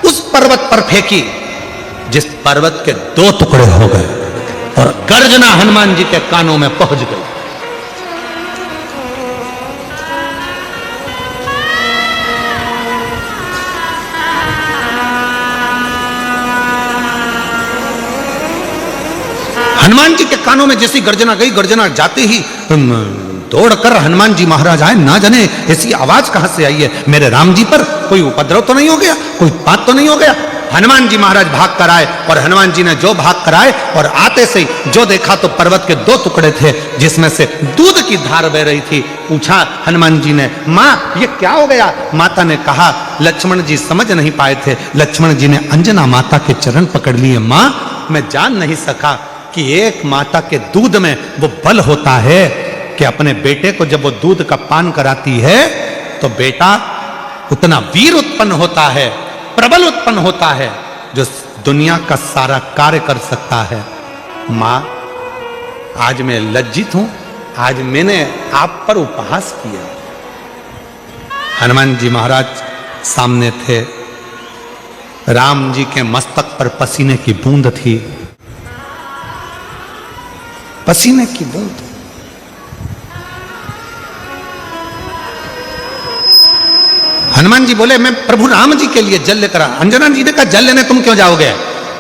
उस पर्वत पर फेंकी, जिस पर्वत के दो टुकड़े हो गए और गर्जना हनुमान जी के कानों में पहुंच गई। हनुमान जी के कानों में जैसी गर्जना गई, गर्जना जाते ही दौड़कर हनुमान जी महाराज आए। ना जाने ऐसी आवाज कहां से आई है, मेरे राम जी पर कोई उपद्रव तो नहीं हो गया, कोई बात तो नहीं हो गया? हनुमान जी महाराज भाग कर आए, और हनुमान जी ने जो भाग कर आए और आते से ही जो देखा तो पर्वत के दो टुकड़े थे जिसमें से दूध की धार बह रही थी। पूछा हनुमान जी ने, मां ये क्या हो गया? माता ने कहा, लक्ष्मण जी समझ नहीं पाए थे। लक्ष्मण जी ने अंजना माता के चरण पकड़ लिए। मां मैं जान नहीं सका कि एक माता के दूध में वो बल होता है कि अपने बेटे को जब वो दूध का पान कराती है तो बेटा उतना वीर उत्पन्न होता है, प्रबल उत्पन्न होता है, जो दुनिया का सारा कार्य कर सकता है। मां आज मैं लज्जित हूं, आज मैंने आप पर उपहास किया। हनुमान जी महाराज सामने थे, राम जी के मस्तक पर पसीने की बूंद थी, पसीने की बूंद। हनुमान जी बोले, मैं प्रभु राम जी के लिए जल लेकर आ। अंजना जी ने कहा, जल लेने तुम क्यों जाओगे?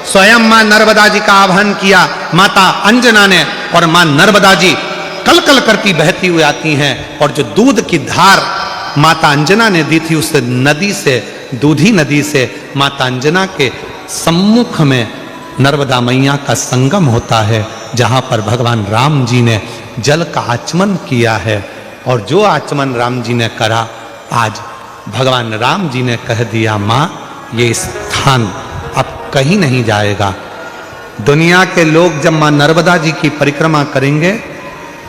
स्वयं मां नर्मदा जी का आह्वान किया माता अंजना ने, और मां नर्मदा जी कल कल करती बहती हुई आती हैं, और जो दूध की धार माता अंजना ने दी थी उस नदी से, दूधी नदी से माता अंजना के सम्मुख में नर्मदा मैया का संगम होता है, जहां पर भगवान राम जी ने जल का आचमन किया है। और जो आचमन राम जी ने करा, आज भगवान राम जी ने कह दिया, मां ये स्थान अब कहीं नहीं जाएगा। दुनिया के लोग जब मां नर्मदा जी की परिक्रमा करेंगे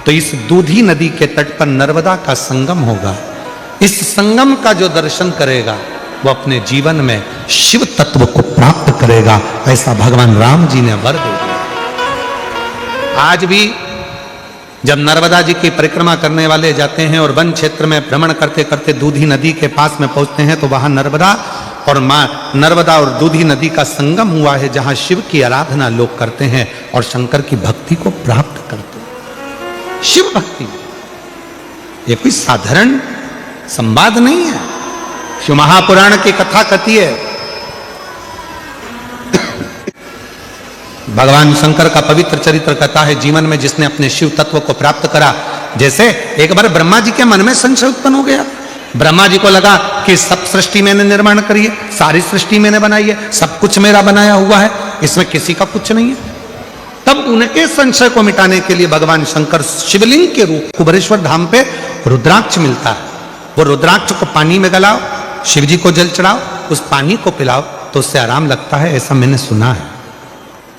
तो इस दूधी नदी के तट पर नर्मदा का संगम होगा। इस संगम का जो दर्शन करेगा वो अपने जीवन में शिव तत्व को प्राप्त करेगा, ऐसा भगवान राम जी ने वर दे दिया। आज भी जब नर्मदा जी की परिक्रमा करने वाले जाते हैं और वन क्षेत्र में भ्रमण करते करते दूधी नदी के पास में पहुंचते हैं तो वहां नर्मदा और मां नर्मदा और दूधी नदी का संगम हुआ है, जहां शिव की आराधना लोग करते हैं और शंकर की भक्ति को प्राप्त करते हैं। शिव भक्ति ये कोई साधारण संवाद नहीं है। शिव महापुराण की कथा कथी है, भगवान शंकर का पवित्र चरित्र कथा है। जीवन में जिसने अपने शिव तत्व को प्राप्त करा, जैसे एक बार ब्रह्मा जी के मन में संशय उत्पन्न हो गया। ब्रह्मा जी को लगा कि सब सृष्टि मैंने निर्माण करी है, सारी सृष्टि मैंने बनाई है, सब कुछ मेरा बनाया हुआ है, इसमें किसी का कुछ नहीं है। तब उनके संशय को मिटाने के लिए भगवान शंकर शिवलिंग के रूप कुबेरेश्वर धाम पे रुद्राक्ष मिलता है। वो रुद्राक्ष को पानी में गलाओ, शिव जी को जल चढ़ाओ, उस पानी को पिलाओ तो उससे आराम लगता है, ऐसा मैंने सुना है।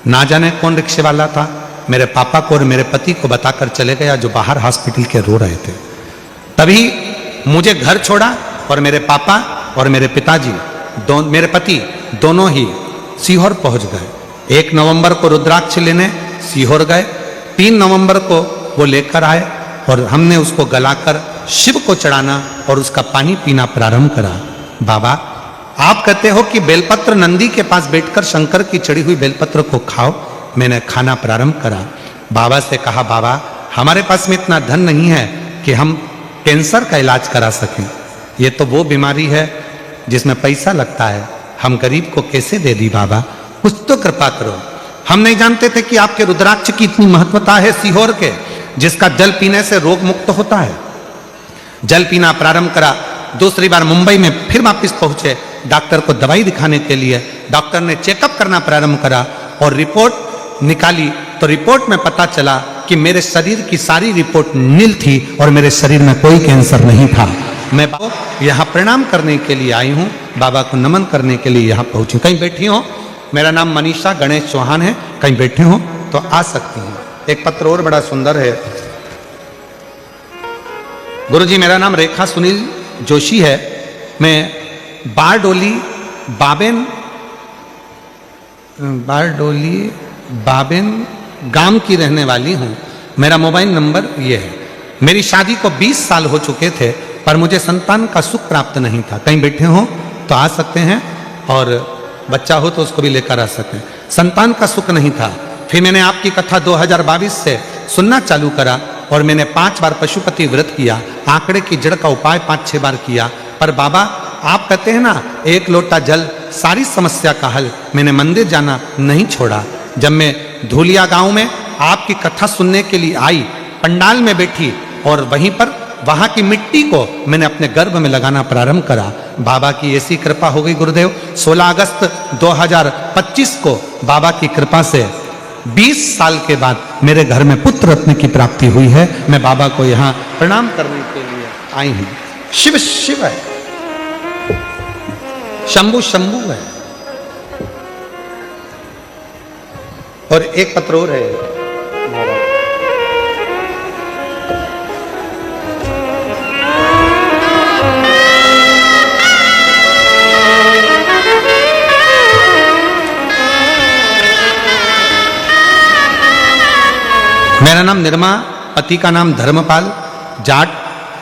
ना जाने कौन रिक्शे वाला था, मेरे पापा को और मेरे पति को बताकर चले गया, जो बाहर हॉस्पिटल के रो रहे थे। तभी मुझे घर छोड़ा और मेरे पापा और मेरे पिताजी मेरे पति दोनों ही सीहोर पहुंच गए। 1 नवंबर को रुद्राक्ष लेने सीहोर गए, 3 नवंबर को वो लेकर आए और हमने उसको गलाकर शिव को चढ़ाना और उसका पानी पीना प्रारंभ करा। बाबा आप कहते हो कि बेलपत्र नंदी के पास बैठकर शंकर की चढ़ी हुई बेलपत्र को खाओ। मैंने खाना प्रारंभ करा। बाबा से कहा, बाबा हमारे पास में इतना धन नहीं है कि हम कैंसर का इलाज करा सकें, ये तो वो बीमारी है जिसमें पैसा लगता है, हम गरीब को कैसे दे दी बाबा, कुछ तो कृपा करो। हम नहीं जानते थे कि आपके रुद्राक्ष की इतनी महत्वता है सीहोर के, जिसका जल पीने से रोग मुक्त होता है। जल पीना प्रारंभ करा। दूसरी बार मुंबई में फिर वापिस पहुंचे डॉक्टर को दवाई दिखाने के लिए। डॉक्टर ने चेकअप करना प्रारंभ करा और रिपोर्ट निकाली तो रिपोर्ट में पता चला कि मेरे शरीर की सारी रिपोर्ट नील थी और मेरे शरीर में कोई कैंसर नहीं था। मैं यहाँ प्रणाम करने के लिए आई हूँ, बाबा को नमन करने के लिए यहाँ पहुंची। कहीं बैठी हो, मेरा नाम मनीषा गणेश चौहान है, कहीं बैठे हो तो आ सकती हैं। एक पत्र और बड़ा सुंदर है। गुरुजी मेरा नाम रेखा सुनील जोशी है, मैं बारडोली बाबेन गांव की रहने वाली हूँ। मेरा मोबाइल नंबर ये है। मेरी शादी को 20 साल हो चुके थे पर मुझे संतान का सुख प्राप्त नहीं था। कहीं बैठे हो तो आ सकते हैं और बच्चा हो तो उसको भी लेकर आ सकते हैं। संतान का सुख नहीं था। फिर मैंने आपकी कथा 2022 से सुनना चालू करा और मैंने 5 बार पशुपति व्रत किया, आंकड़े की जड़ का उपाय 5-6 बार किया। पर बाबा आप कहते हैं ना 1 लोटा जल सारी समस्या का हल। मैंने मंदिर जाना नहीं छोड़ा। जब मैं धूलिया गांव में आपकी कथा सुनने के लिए आई, पंडाल में बैठी और वहीं पर वहां की मिट्टी को मैंने अपने गर्भ में लगाना प्रारंभ करा। बाबा की ऐसी कृपा हो गई गुरुदेव, 16 अगस्त 2025 को बाबा की कृपा से 20 साल के बाद मेरे घर में पुत्र रत्न की प्राप्ति हुई है। मैं बाबा को यहाँ प्रणाम करने के लिए आई हूँ। शिव शिव है, शंभु शंभु है। और एक पत्र और है। मेरा नाम निर्मा, पति का नाम धर्मपाल, जाट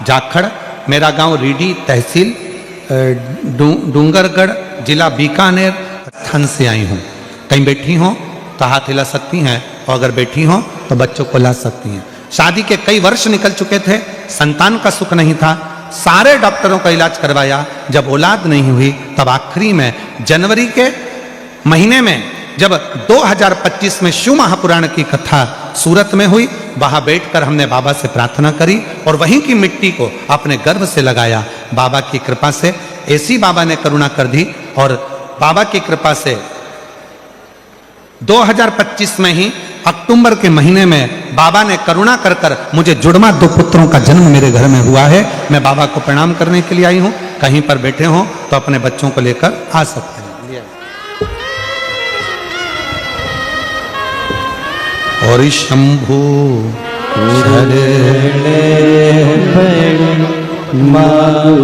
जाखड़, मेरा गांव रीडी, तहसील डूंगरगढ़, जिला बीकानेर, राजस्थान से आई हूँ। कहीं बैठी हो तो हाथ हिला सकती हैं और अगर बैठी हो तो बच्चों को ला सकती हैं। शादी के कई वर्ष निकल चुके थे, संतान का सुख नहीं था, सारे डॉक्टरों का इलाज करवाया। जब औलाद नहीं हुई तब आखिरी में जनवरी के महीने में जब 2025 में शिव महापुराण की कथा सूरत में हुई, वहां बैठकर हमने बाबा से प्रार्थना करी और वहीं की मिट्टी को अपने गर्भ से लगाया। बाबा की कृपा से ऐसी बाबा ने करुणा कर दी और बाबा की कृपा से 2025 में ही अक्टूबर के महीने में बाबा ने करुणा कर कर मुझे जुड़वा 2 पुत्रों का जन्म मेरे घर में हुआ है। मैं बाबा को प्रणाम करने के लिए आई हूँ। कहीं पर बैठे हो तो अपने बच्चों को लेकर आ सकते हैं। और शंभु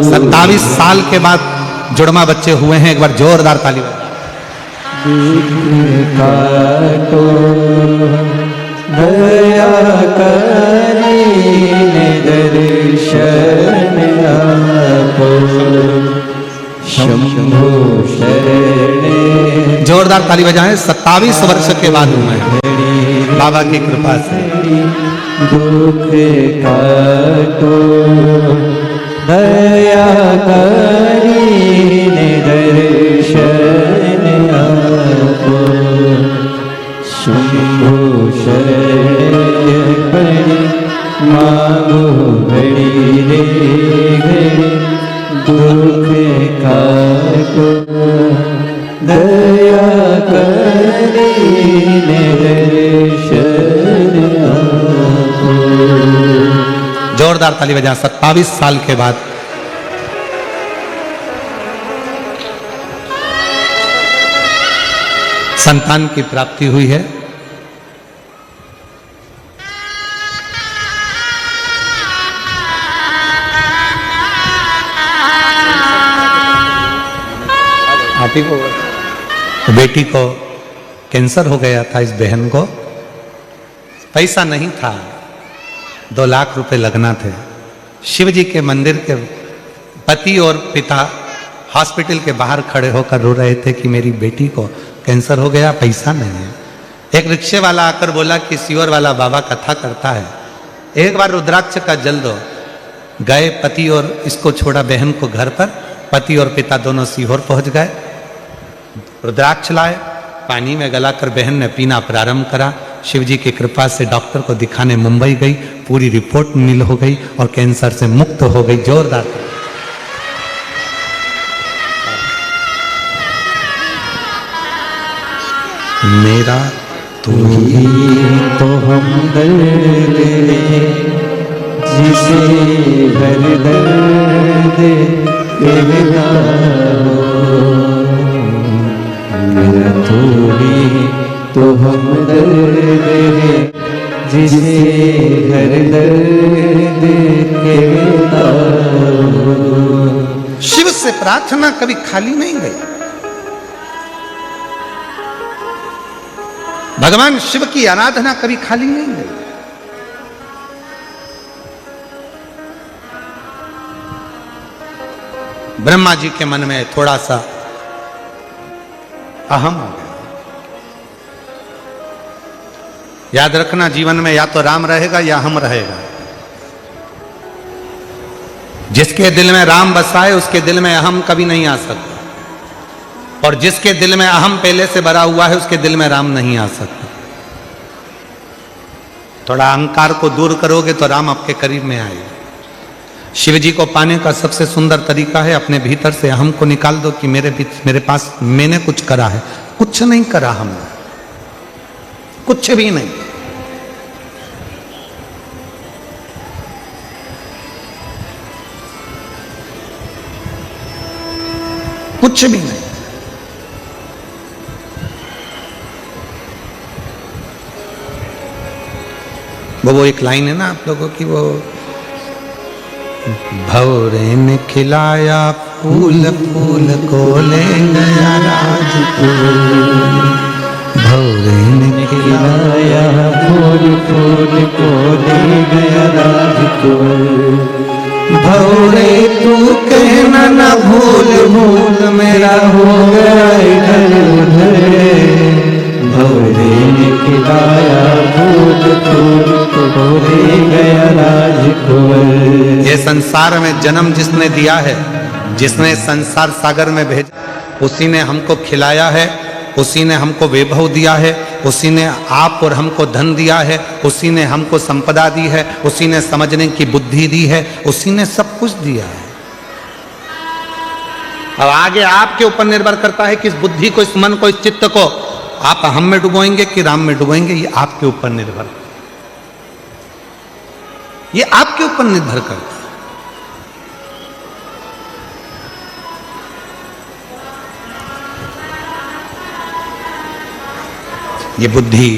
27 साल के बाद जुड़वा बच्चे हुए हैं। एक बार जोरदार ताली बजाओ। दया करीने दर्शन आपो शंभो शरणे। जोरदार ताली बजाएं। 27 वर्ष के बाद हूं मैं बाबा की कृपा से। दुख काटो दया करीने दर्शन आपो शंभो शरणे। बड़ी मांगो घड़ी रे घड़ी दुख काटो दया करीने दर्शन आपो। जोरदार ताली बजाएं। 27 साल के बाद संतान की प्राप्ति हुई है। आप ही को बेटी को कैंसर हो गया था। इस बहन को पैसा नहीं था, 2 लाख रुपए लगना थे। शिव जी के मंदिर के पति और पिता हॉस्पिटल के बाहर खड़े होकर रो रहे थे कि मेरी बेटी को कैंसर हो गया, पैसा नहीं है। एक रिक्शे वाला आकर बोला कि सीवर वाला बाबा कथा करता है, एक बार रुद्राक्ष का जल दो। गए पति और इसको छोड़ा बहन को घर पर। पति और पिता दोनों सीहोर पहुंच गए, रुद्राक्ष लाए, पानी में गलाकर बहन ने पीना प्रारंभ करा। शिव जी की कृपा से डॉक्टर को दिखाने मुंबई गई, पूरी रिपोर्ट नील हो गई और कैंसर से मुक्त हो गई। जोरदार। मेरा तू ही तो हमदर्द जिसे हर दर्द कहना हो। मेरा तू ही तो हमदर्द जिसे हर दर्द कहना हो। शिव से प्रार्थना कभी खाली नहीं गई। भगवान शिव की आराधना कभी खाली नहीं गई। ब्रह्मा जी के मन में थोड़ा सा अहम हो गया। याद रखना, जीवन में या तो राम रहेगा या हम रहेगा। जिसके दिल में राम बसा है उसके दिल में अहम कभी नहीं आ सकता, और जिसके दिल में अहम पहले से भरा हुआ है उसके दिल में राम नहीं आ सकता। थोड़ा अहंकार को दूर करोगे तो राम आपके करीब में आएगा। शिव जी को पाने का सबसे सुंदर तरीका है अपने भीतर से अहम को निकाल दो कि मेरे पास मैंने कुछ करा है। कुछ नहीं करा हमने, कुछ भी नहीं। कुछ भी नहीं। वो एक लाइन है ना आप लोगों की, वो भौरे ने खिलाया फूल फूल को ले गया राजकुल। भौरे ने खिलाया फूल फूल को ले गया राजकुल। भौरे तू कहना न भूल भूल मेरा हो गया इधर उधर। भौरे ने खिलाया फूल फूल को ले गया राजकुल। ये संसार में जन्म जिसने दिया है, जिसने संसार सागर में भेजा, उसी ने हमको खिलाया है, उसी ने हमको वैभव दिया है, उसी ने आप और हमको धन दिया है, उसी ने हमको संपदा दी है, उसी ने समझने की बुद्धि दी है, उसी ने सब कुछ दिया है। अब आगे आपके ऊपर निर्भर करता है कि इस बुद्धि को, इस मन को, इस चित्त को आप हम में डुबोएंगे कि राम में डुबोएंगे। ये आपके ऊपर निर्भर, ये आपके ऊपर निर्भर करता है। ये बुद्धि,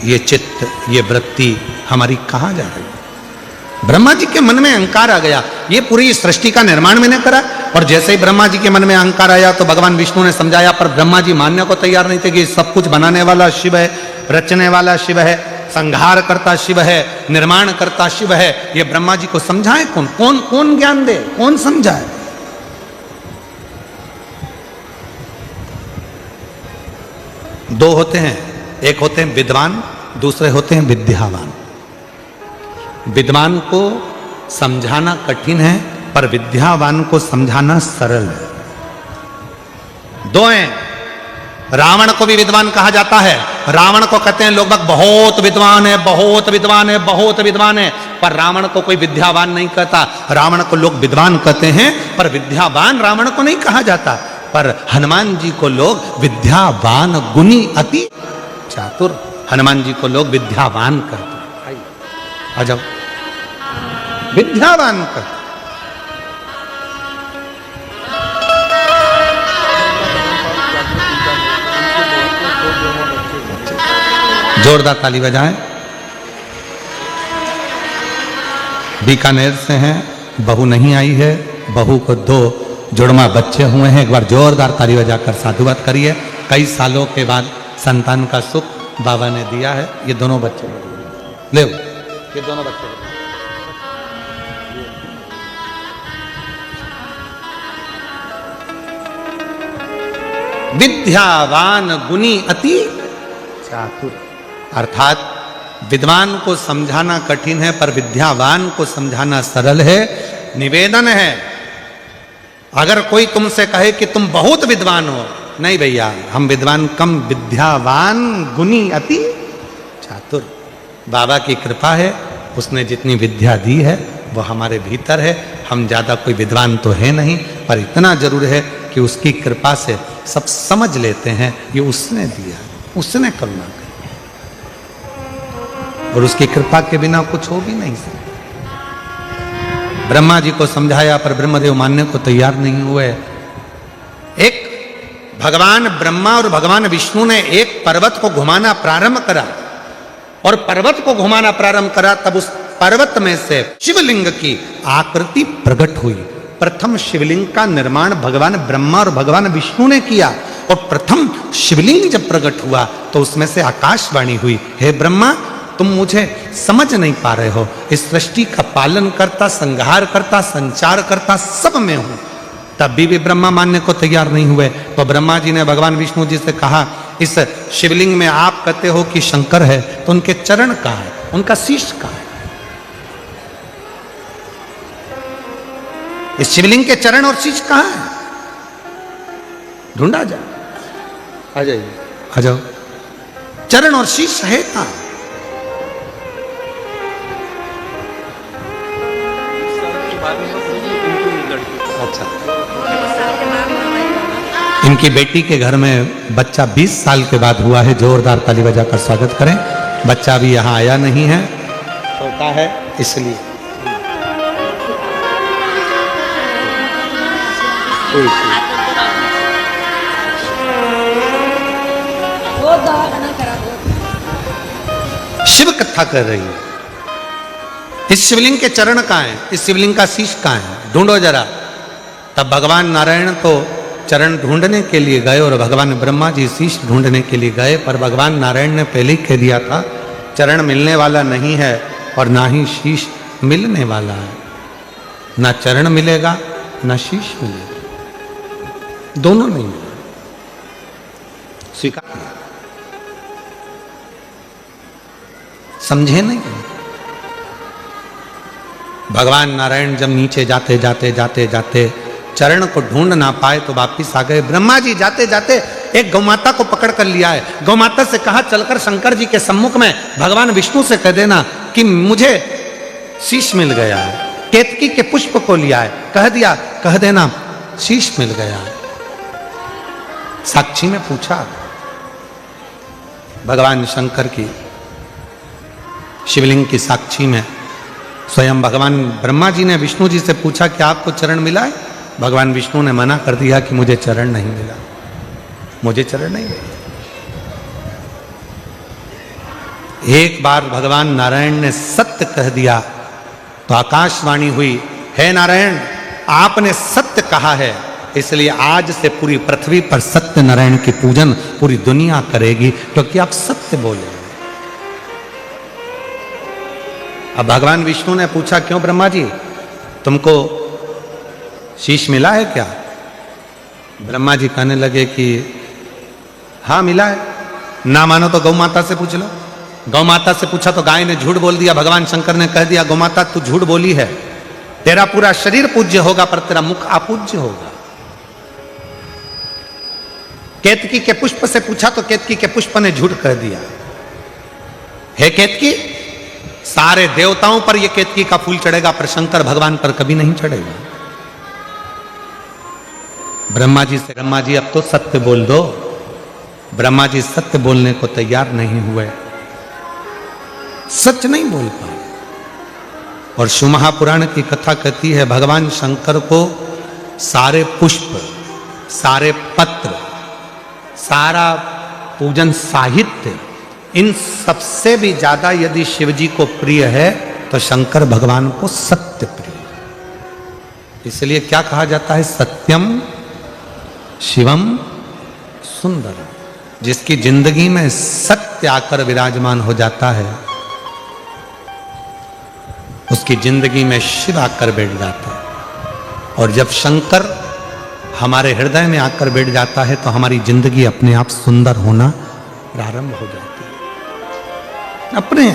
ये चित्त, ये वृत्ति हमारी कहां जा रही है? ब्रह्मा जी के मन में अहंकार आ गया। ये पूरी सृष्टि का निर्माण मैंने करा, और जैसे ही ब्रह्मा जी के मन में अहंकार आया तो भगवान विष्णु ने समझाया, पर ब्रह्मा जी मानने को तैयार नहीं थे कि सब कुछ बनाने वाला शिव है, रचने वाला शिव है, संहार करता शिव है, निर्माण करता शिव है। ये ब्रह्मा जी को समझाए कौन? कौन कौन ज्ञान दे, कौन समझाए? दो होते हैं, एक होते हैं विद्वान, दूसरे होते हैं विद्यावान। विद्वान को समझाना कठिन है, पर विद्यावान को समझाना सरल है। दो हैं। रावण को भी विद्वान कहा जाता है। रावण को कहते हैं लोग बहुत विद्वान है, बहुत विद्वान है, बहुत विद्वान है, पर रावण को कोई विद्यावान नहीं कहता। रावण को लोग विद्वान कहते हैं, पर विद्यावान रावण को नहीं कहा जाता। पर हनुमान जी को लोग विद्यावान गुणी अति चातुर, हनुमान जी को लोग विद्यावान कहते हैं। आ जाओ, विद्यावान कहते। जोरदार ताली बजाएं। बीकानेर से हैं, बहू नहीं आई है, बहू को 2 जुड़वा बच्चे हुए हैं। एक बार जोरदार ताली बजाकर साधुवाद करिए। कई सालों के बाद संतान का सुख बाबा ने दिया है। ये दोनों बच्चे ले, ये दोनों बच्चे विद्यावान गुणी अति चातुर। अर्थात विद्वान को समझाना कठिन है, पर विद्यावान को समझाना सरल है। निवेदन है, अगर कोई तुमसे कहे कि तुम बहुत विद्वान हो, नहीं भैया, हम विद्वान कम, विद्यावान गुणी अति चातुर। बाबा की कृपा है, उसने जितनी विद्या दी है वो हमारे भीतर है। हम ज्यादा कोई विद्वान तो है नहीं, पर इतना जरूर है कि उसकी कृपा से सब समझ लेते हैं, ये उसने दिया, उसने करुणा की, और उसकी कृपा के बिना कुछ हो भी नहीं सकता। ब्रह्मा जी को समझाया, पर ब्रह्मदेव मानने को तैयार नहीं हुए। एक भगवान ब्रह्मा और भगवान विष्णु ने एक पर्वत को घुमाना प्रारंभ करा, और पर्वत को घुमाना प्रारंभ करा, तब उस पर्वत में से शिवलिंग की आकृति प्रकट हुई। प्रथम शिवलिंग का निर्माण भगवान ब्रह्मा और भगवान विष्णु ने किया, और प्रथम शिवलिंग जब प्रकट हुआ तो उसमें से आकाशवाणी हुई, हे ब्रह्मा, तुम मुझे समझ नहीं पा रहे हो, इस सृष्टि का पालन करता, संहार करता, संचार करता सब में हूं। तब भी ब्रह्मा मानने को तैयार नहीं हुए। तो ब्रह्मा जी ने भगवान विष्णु जी से कहा, इस शिवलिंग में आप कहते हो कि शंकर है, तो उनके चरण कहाँ है, उनका शीश कहाँ है? इस शिवलिंग के चरण और शीश कहाँ है? ढूंढा जाए, आ जाइए, आ जाओ। चरण और शीश है कहाँ? अच्छा, इनकी बेटी के घर में बच्चा 20 साल के बाद हुआ है। जोरदार ताली बजाकर स्वागत करें। बच्चा भी यहाँ आया नहीं है, छोटा है इसलिए। शिव कथा कर रही है। इस शिवलिंग के चरण कहाँ हैं? इस शिवलिंग का शीश कहाँ है? ढूंढो जरा। तब भगवान नारायण तो चरण ढूंढने के लिए गए, और भगवान ब्रह्मा जी शीश ढूंढने के लिए गए, पर भगवान नारायण ने पहले ही कह दिया था, चरण मिलने वाला नहीं है और ना ही शीश मिलने वाला है। ना चरण मिलेगा ना शीश मिलेगा, दोनों नहीं मिलेगा। स्वीकार किया, समझे नहीं। भगवान नारायण जब नीचे जाते जाते जाते जाते चरण को ढूंढ ना पाए तो वापिस आ गए। ब्रह्मा जी जाते जाते एक गौमाता को पकड़ कर लिया है। गौमाता से कहा, चलकर शंकर जी के सम्मुख में भगवान विष्णु से कह देना कि मुझे शीश मिल गया है। केतकी के पुष्प को लिया है, कह दिया, कह देना शीश मिल गया है। साक्षी में पूछा भगवान शंकर की, शिवलिंग की साक्षी में स्वयं भगवान ब्रह्मा जी ने विष्णु जी से पूछा कि आपको चरण मिला है? भगवान विष्णु ने मना कर दिया कि मुझे चरण नहीं मिला, मुझे चरण नहीं मिला। एक बार भगवान नारायण ने सत्य कह दिया तो आकाशवाणी हुई, हे नारायण, आपने सत्य कहा है, इसलिए आज से पूरी पृथ्वी पर सत्य नारायण की पूजन पूरी दुनिया करेगी, क्योंकि आप सत्य बोले। अब भगवान विष्णु ने पूछा, क्यों ब्रह्मा जी, तुमको शीश मिला है क्या? ब्रह्मा जी कहने लगे कि हाँ मिला है। ना मानो तो गौ माता से पूछ लो। गौ माता से पूछा तो गाय ने झूठ बोल दिया। भगवान शंकर ने कह दिया, गौ माता तू झूठ बोली है, तेरा पूरा शरीर पूज्य होगा पर तेरा मुख अपूज्य होगा। केतकी के पुष्प से पूछा तो केतकी के पुष्प ने झूठ कह दिया। हे केतकी, सारे देवताओं पर यह केतकी का फूल चढ़ेगा पर शंकर भगवान पर कभी नहीं चढ़ेगा। ब्रह्मा जी से, ब्रह्मा जी अब तो सत्य बोल दो। ब्रह्मा जी सत्य बोलने को तैयार नहीं हुए, सच नहीं बोल पाए। और शिवमहापुराण की कथा कहती है, भगवान शंकर को सारे पुष्प, सारे पत्र, सारा पूजन साहित्य, इन सबसे भी ज्यादा यदि शिव जी को प्रिय है तो शंकर भगवान को सत्य प्रिय। इसलिए क्या कहा जाता है, सत्यम शिवम सुंदरम। जिसकी जिंदगी में सत्य आकर विराजमान हो जाता है, उसकी जिंदगी में शिव आकर बैठ जाता है। और जब शंकर हमारे हृदय में आकर बैठ जाता है तो हमारी जिंदगी अपने आप सुंदर होना प्रारंभ हो जाती है, अपने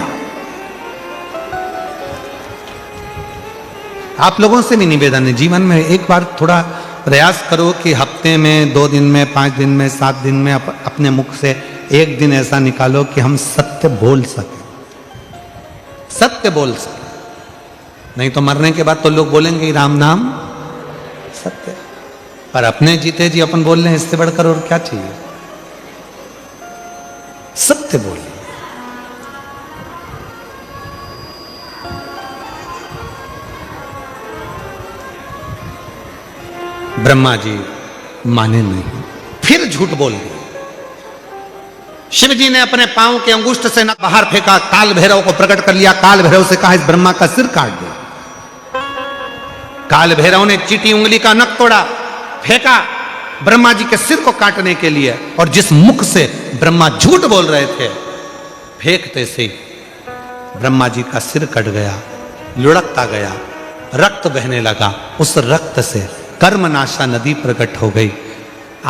आप लोगों से भी निवेदन है, जीवन में एक बार थोड़ा प्रयास करो कि हफ्ते में, 2 दिन में, 5 दिन में, 7 दिन में अपने मुख से एक दिन ऐसा निकालो कि हम सत्य बोल सकें, सत्य बोल सकें। नहीं तो मरने के बाद तो लोग बोलेंगे राम नाम सत्य, पर अपने जीते जी अपन बोल रहे हैं, इससे बढ़कर और क्या चाहिए। सत्य बोलिए। ब्रह्मा जी माने नहीं, फिर झूठ बोल दिए। शिव जी ने अपने पांव के अंगुष्ठ से नख बाहर फेंका, काल भैरव को प्रकट कर लिया। काल भैरव से कहा, इस ब्रह्मा का सिर काट दो। काल भैरव ने चीटी उंगली का नख तोड़ा, फेंका ब्रह्मा जी के सिर को काटने के लिए। और जिस मुख से ब्रह्मा झूठ बोल रहे थे, फेंकते से ब्रह्मा जी का सिर कट गया, लुढ़कता गया, रक्त बहने लगा। उस रक्त से कर्मनाशा नदी प्रकट हो गई।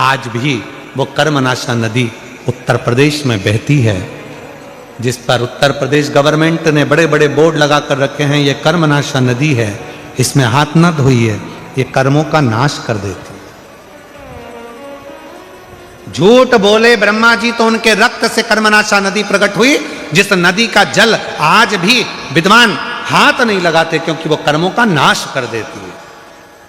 आज भी वो कर्मनाशा नदी उत्तर प्रदेश में बहती है, जिस पर उत्तर प्रदेश गवर्नमेंट ने बड़े बड़े बोर्ड लगा कर रखे हैं, ये कर्मनाशा नदी है, इसमें हाथ न धोइए, ये कर्मों का नाश कर देती है। झूठ बोले ब्रह्मा जी तो उनके रक्त से कर्मनाशा नदी प्रकट हुई, जिस नदी का जल आज भी विद्वान हाथ नहीं लगाते, क्योंकि वो कर्मों का नाश कर देती है।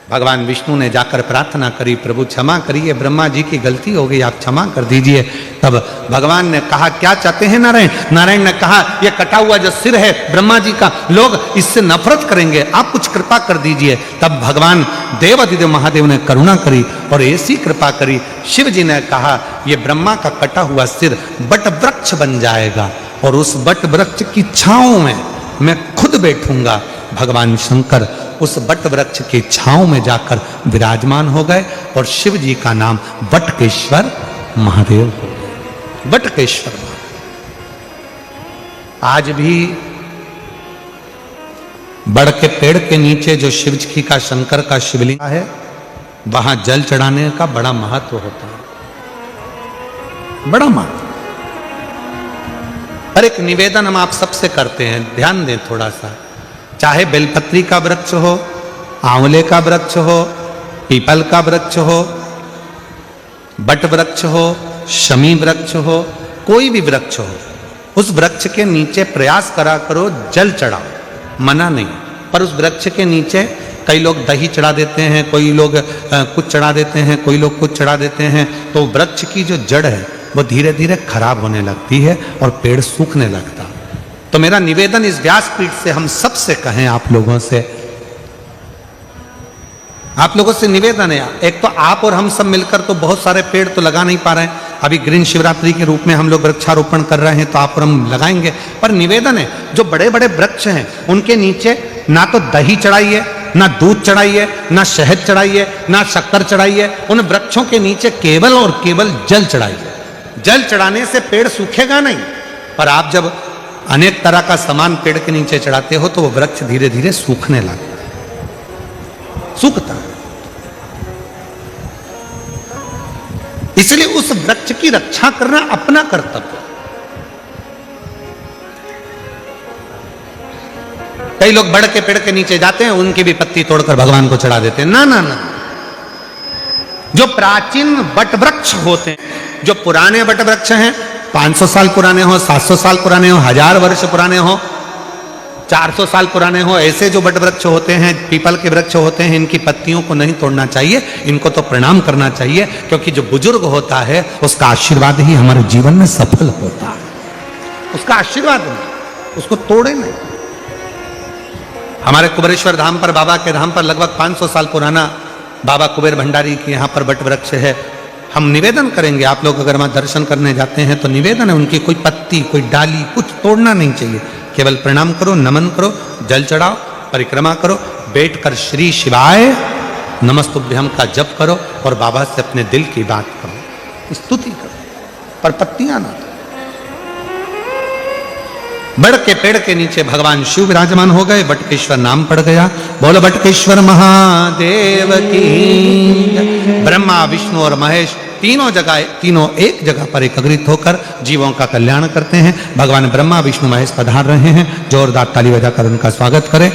भगवान विष्णु ने जाकर प्रार्थना करी, प्रभु क्षमा करिए, ब्रह्मा जी की गलती हो गई, आप क्षमा कर दीजिए। तब भगवान ने कहा, क्या चाहते हैं नारायण? नारायण ने कहा, यह कटा हुआ जो सिर है ब्रह्मा जी का, लोग इससे नफरत करेंगे, आप कुछ कृपा कर दीजिए। तब भगवान देवाधिदेव महादेव ने करुणा करी और ऐसी कृपा करी, शिव जी ने कहा, यह ब्रह्मा का कटा हुआ सिर बट वृक्ष बन जाएगा और उस बट वृक्ष की छांव में मैं खुद बैठूंगा। भगवान शंकर उस बट वृक्ष की छांव में जाकर विराजमान हो गए और शिव जी का नाम बटकेश्वर महादेव हो गया। बटकेश्वर आज भी बड़ के पेड़ के नीचे जो शिव जी का, शंकर का शिवलिंग है, वहां जल चढ़ाने का बड़ा महत्व होता है, बड़ा महत्व। पर एक निवेदन हम आप सबसे करते हैं, ध्यान दें थोड़ा सा। चाहे बेलपत्री का वृक्ष हो, आंवले का वृक्ष हो, पीपल का वृक्ष हो, बट वृक्ष हो, शमी वृक्ष हो, कोई भी वृक्ष हो, उस वृक्ष के नीचे प्रयास करा करो जल चढ़ाओ, मना नहीं। पर उस वृक्ष के नीचे कई लोग दही चढ़ा देते हैं, कोई लोग कुछ चढ़ा देते हैं, कोई लोग कुछ चढ़ा देते हैं, तो वृक्ष की जो जड़ है वो धीरे धीरे खराब होने लगती है और पेड़ सूखने लगता। तो मेरा निवेदन इस व्यासपीठ से हम सबसे कहें, आप लोगों से निवेदन है। एक तो आप और हम सब मिलकर तो बहुत सारे पेड़ तो लगा नहीं पा रहे हैं। अभी ग्रीन शिवरात्रि के रूप में हम लोग वृक्षारोपण कर रहे हैं, तो आप और हम लगाएंगे। पर निवेदन है, जो बड़े बड़े वृक्ष हैं उनके नीचे ना तो दही चढ़ाइए, ना दूध चढ़ाइए, ना शहद चढ़ाइए, ना शक्कर चढ़ाइए। उन वृक्षों के नीचे केवल और केवल जल चढ़ाइए। जल चढ़ाने से पेड़ सूखेगा नहीं। पर आप जब अनेक तरह का सामान पेड़ के नीचे चढ़ाते हो तो वो वृक्ष धीरे धीरे सूखने लगता है, सूखता है। इसलिए उस वृक्ष की रक्षा करना अपना कर्तव्य। कई लोग बड़ के पेड़ के नीचे जाते हैं, उनकी भी पत्ती तोड़कर भगवान को चढ़ा देते हैं। ना ना ना, जो प्राचीन वट वृक्ष होते हैं, जो पुराने वट वृक्ष हैं, 500 साल पुराने हो, 700 साल पुराने हो, 1000 वर्ष पुराने हो, 400 साल पुराने हो, ऐसे जो वट वृक्ष होते हैं, पीपल के वृक्ष होते हैं, इनकी पत्तियों को नहीं तोड़ना चाहिए, इनको तो प्रणाम करना चाहिए, क्योंकि जो बुजुर्ग होता है उसका आशीर्वाद ही हमारे जीवन में सफल होता है। उसका आशीर्वाद नहीं, उसको तोड़े नहीं। हमारे कुबेरेश्वर धाम पर, बाबा के धाम पर लगभग 500 साल पुराना बाबा कुबेर भंडारी की यहाँ पर वट वृक्ष है। हम निवेदन करेंगे, आप लोग अगर वहां दर्शन करने जाते हैं तो निवेदन है, उनकी कोई पत्ती, कोई डाली, कुछ तोड़ना नहीं चाहिए। केवल प्रणाम करो, नमन करो, जल चढ़ाओ, परिक्रमा करो, बैठकर श्री शिवाय नमस्तुभ्यम का जप करो और बाबा से अपने दिल की बात करो, स्तुति करो, पर पत्तियां ना। बड़ के पेड़ के नीचे भगवान शिव विराजमान हो गए, बटकेश्वर नाम पड़ गया। बोलो बटकेश्वर महादेव की। ब्रह्मा, विष्णु और महेश तीनों एक जगह पर एकत्रित होकर जीवों का कल्याण करते हैं। भगवान ब्रह्मा, विष्णु, महेश पधार रहे हैं। जोरदार ताली बजाकर उनका स्वागत करें।